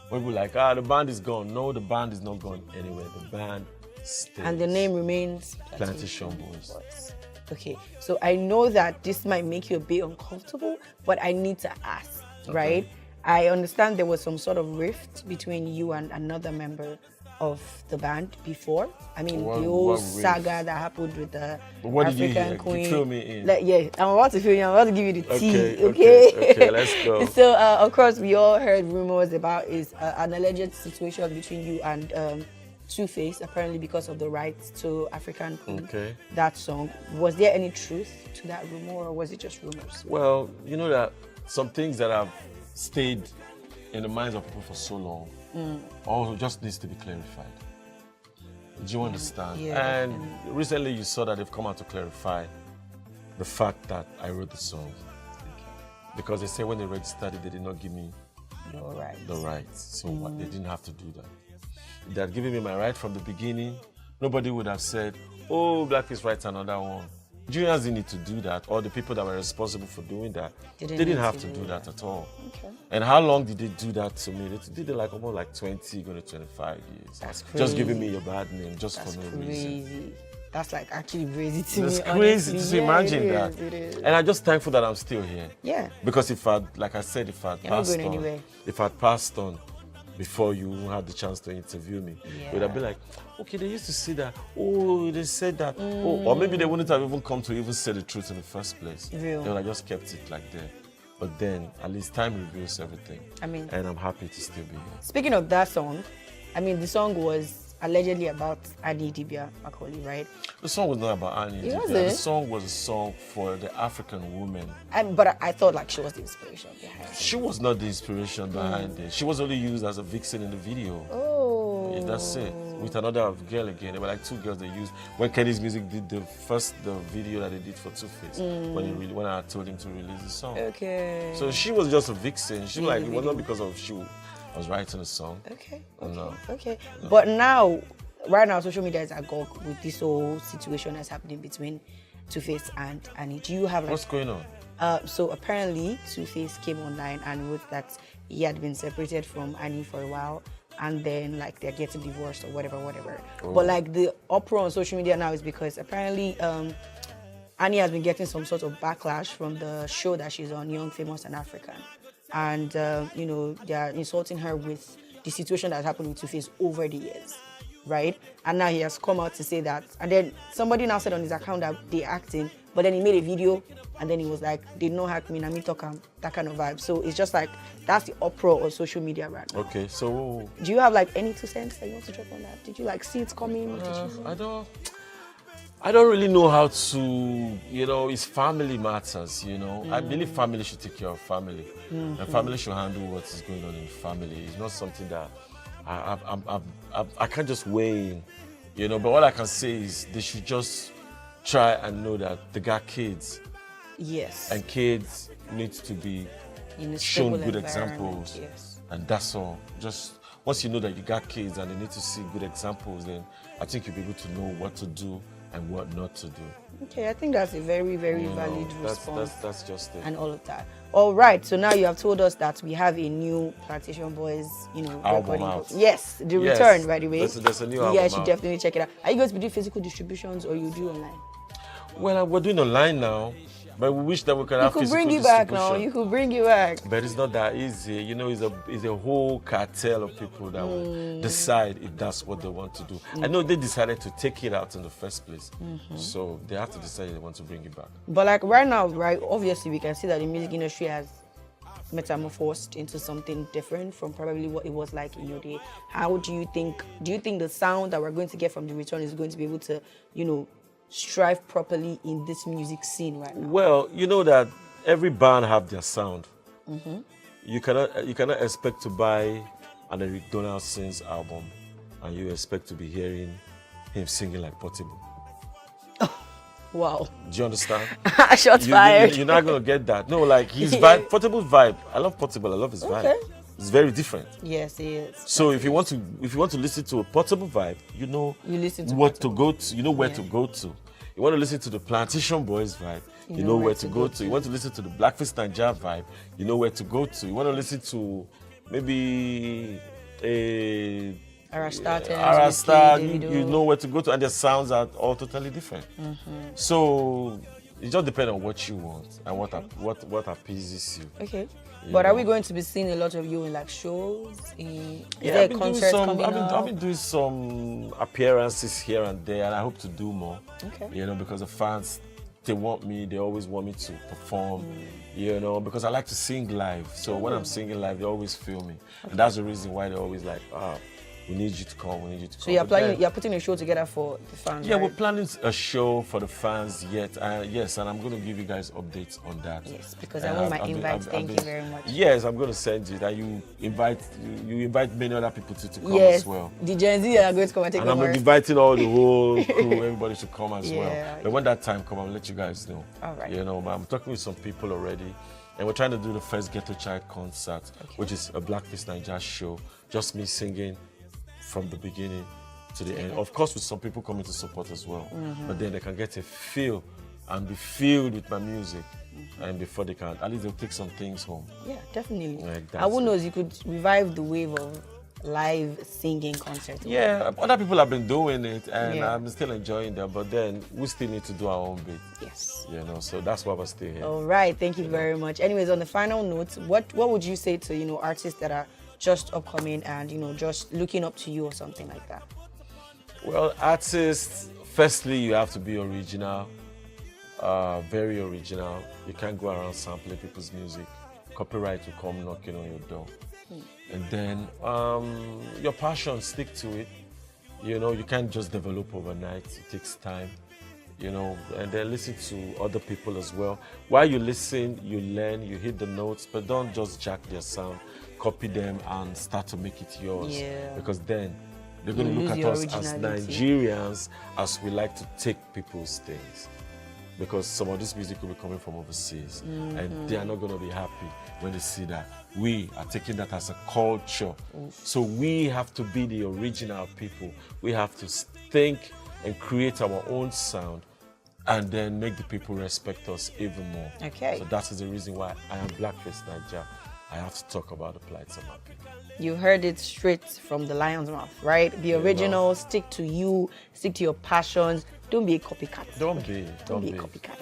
When people like, the band is gone. No, the band is not gone anywhere. The band stays. And the name remains Plantation Boys. Okay, so I know that this might make you a bit uncomfortable, but I need to ask, right? I understand there was some sort of rift between you and another member of the band before. I mean, the whole saga that happened with the African Queen. Fill me in. Yeah, I'm about to fill you. I'm about to give you the tea. Okay, let's go. So, of course, we all heard rumors about an alleged situation between you and Two-Face, apparently because of the rights to African Queen. Okay. That song. Was there any truth to that rumor, or was it just rumors? Well, you know that some things that have stayed in the minds of people for so long also just needs to be clarified. Do you understand? Yeah. And recently you saw that they've come out to clarify the fact that I wrote the song. Because they say when they registered it, they did not give me the rights. So they didn't have to do that. If they had given me my right from the beginning, nobody would have said, oh, Blackface writes another one. Juniors didn't need to do that, or the people that were responsible for doing that, they didn't have to do that at all. Okay. And how long did they do that to me? They did it like almost like 20, going to 25 years. That's crazy. Just giving me a bad name, just for no reason. That's like actually crazy to me. It's crazy honestly. to imagine that. It is. And I'm just thankful that I'm still here. Yeah. Because if I'd passed on before you had the chance to interview me, it would have been like, okay, they used to say that, oh, they said that, oh, or maybe they wouldn't have even come to even say the truth in the first place. They would have just kept it like that. But then, at least time reveals everything. And I'm happy to still be here. Speaking of that song, the song was allegedly about Annie Dibia Macaulay, right? The song was not about Annie Dibia. The song was a song for the African woman. But I thought like she was the inspiration behind it. She was not the inspiration behind it. She was only used as a vixen in the video. Oh. Yeah, that's it. With another girl again. There were like two girls they used. When Kenny's Music did the video that they did for Two-Face, when I told him to release the song. Okay. So she was just a vixen. She it was not because of I was writing a song. Okay. No. Okay. But right now, social media is agog with this whole situation that's happening between Two-Face and Annie. Do you have what's going on? So apparently, Two-Face came online and wrote that he had been separated from Annie for a while, and then like they're getting divorced or whatever. Oh. But like the uproar on social media now is because apparently Annie has been getting some sort of backlash from the show that she's on, Young, Famous and African. And, they're insulting her with the situation that happened with Two-Face over the years, right? And now he has come out to say that. And then somebody now said on his account that they're acting, but then he made a video, and then he was like, they don't hack me, and me talk that kind of vibe. So it's just like, that's the uproar of social media right now. Okay, so... Do you have like any 2 cents that you want to drop on that? Did you like see it coming? I don't really know how to, it's family matters, I believe family should take care of family. And family should handle what is going on in family. It's not something that I can't just weigh in, but all I can say is they should just try and know that they got kids. Yes. And kids need to be shown good examples. Yes. And that's all. Just once you know that you got kids and they need to see good examples, then I think you'll be able to know what to do and what not to do. Okay, I think that's a very, very valid response. That's just it. And all of that. All right, so now you have told us that we have a new Plantation Boys, album out. Yes, the return, by the way. There's a new album. You guys should definitely check it out. Are you going to be doing physical distributions or you do online? Well, we're doing online now. But we wish that we could have physical distribution. You could bring it back. But it's not that easy. It's a whole cartel of people that will decide if that's what they want to do. I know they decided to take it out in the first place. So they have to decide if they want to bring it back. But like right now, obviously we can see that the music industry has metamorphosed into something different from probably what it was like in your day. How do you think the sound that we're going to get from the return is going to be able to, strive properly in this music scene right now? Well, you know that every band have their sound. You cannot expect to buy an Eric Donaldson's album and you expect to be hearing him singing like Portable. Wow. Do you understand? Shots fired. You're not gonna get that. No, like his vibe, Portable vibe. I love Portable. I love his vibe. Okay. It's very different. Yes, it is. So if you want to listen to a Portable vibe, you know You listen to what Portable. to go to. You know where to go to. You want to listen to the Plantation Boys vibe. You know where to go to. You want to listen to the Blackface Nigeria vibe. You know where to go to. You want to listen to maybe a Arasta, you know where to go to, and their sounds are all totally different. So it just depends on what you want and what appeases you. Okay. You But are know? we going to be seeing a lot of you in like shows? Is Yeah, there I've a been concert coming I've up? been doing some appearances here and there, and I hope to do more. Okay. You know, because the fans, they want me. They always want me to perform. You know, because I like to sing live. So when I'm singing live, they always feel me, and that's the reason why they're always like, we need you to come. We need you to come. So you're But planning, then- you're putting a show together for the fans. Yeah, right? we're planning a show for the fans yet. Yes, and I'm going to give you guys updates on that. Yes, because I want my invite. Thank you very much. Yes, I'm going to send you that. You invite many other people to come Yes, as well. the Gen Z are going to come and take And I'm over. inviting all the whole crew. Everybody should come as Yeah. well. But when that time comes, I'll let you guys know. All right. You know, but I'm talking with some people already. And we're trying to do the first Ghetto Child concert, which is a Blackface Nigeria show. Just me singing from the beginning to the end. Of course, with some people coming to support as well. But then they can get a feel and be filled with my music. And before they can, at least they'll take some things home. Yeah, definitely. Like I who that's knows, you could revive the wave of live singing concerts. Yeah, other people have been doing it, and Yeah. I'm still enjoying them. But then we still need to do our own bit. Yes. You know, so that's why we're still here. All right, thank you very much. Anyways, on the final note, what would you say to artists that are just upcoming and just looking up to you or something like that? Well, artists, firstly, you have to be original, very original. You can't go around sampling people's music. Copyright will come knocking on your door. And then your passion, stick to it. You know, you can't just develop overnight. It takes time. You know, and then listen to other people as well. While you listen, you learn, you hit the notes, but don't just jack their sound, copy them and start to make it yours. Yeah. Because then they're going to You look lose at your us as originality. Nigerians as we like to take people's things. Because some of this music will be coming from overseas, and they are not going to be happy when they see that we are taking that as a culture. So we have to be the original people. We have to think and create our own sound, and then make the people respect us even more. Okay. So that is the reason why I am Blackface Nigeria. I have to talk about the plights of my people. You heard it straight from the lion's mouth, right? Be original, stick to you, stick to your passions. Don't be a copycat. Don't be. Don't be a copycat.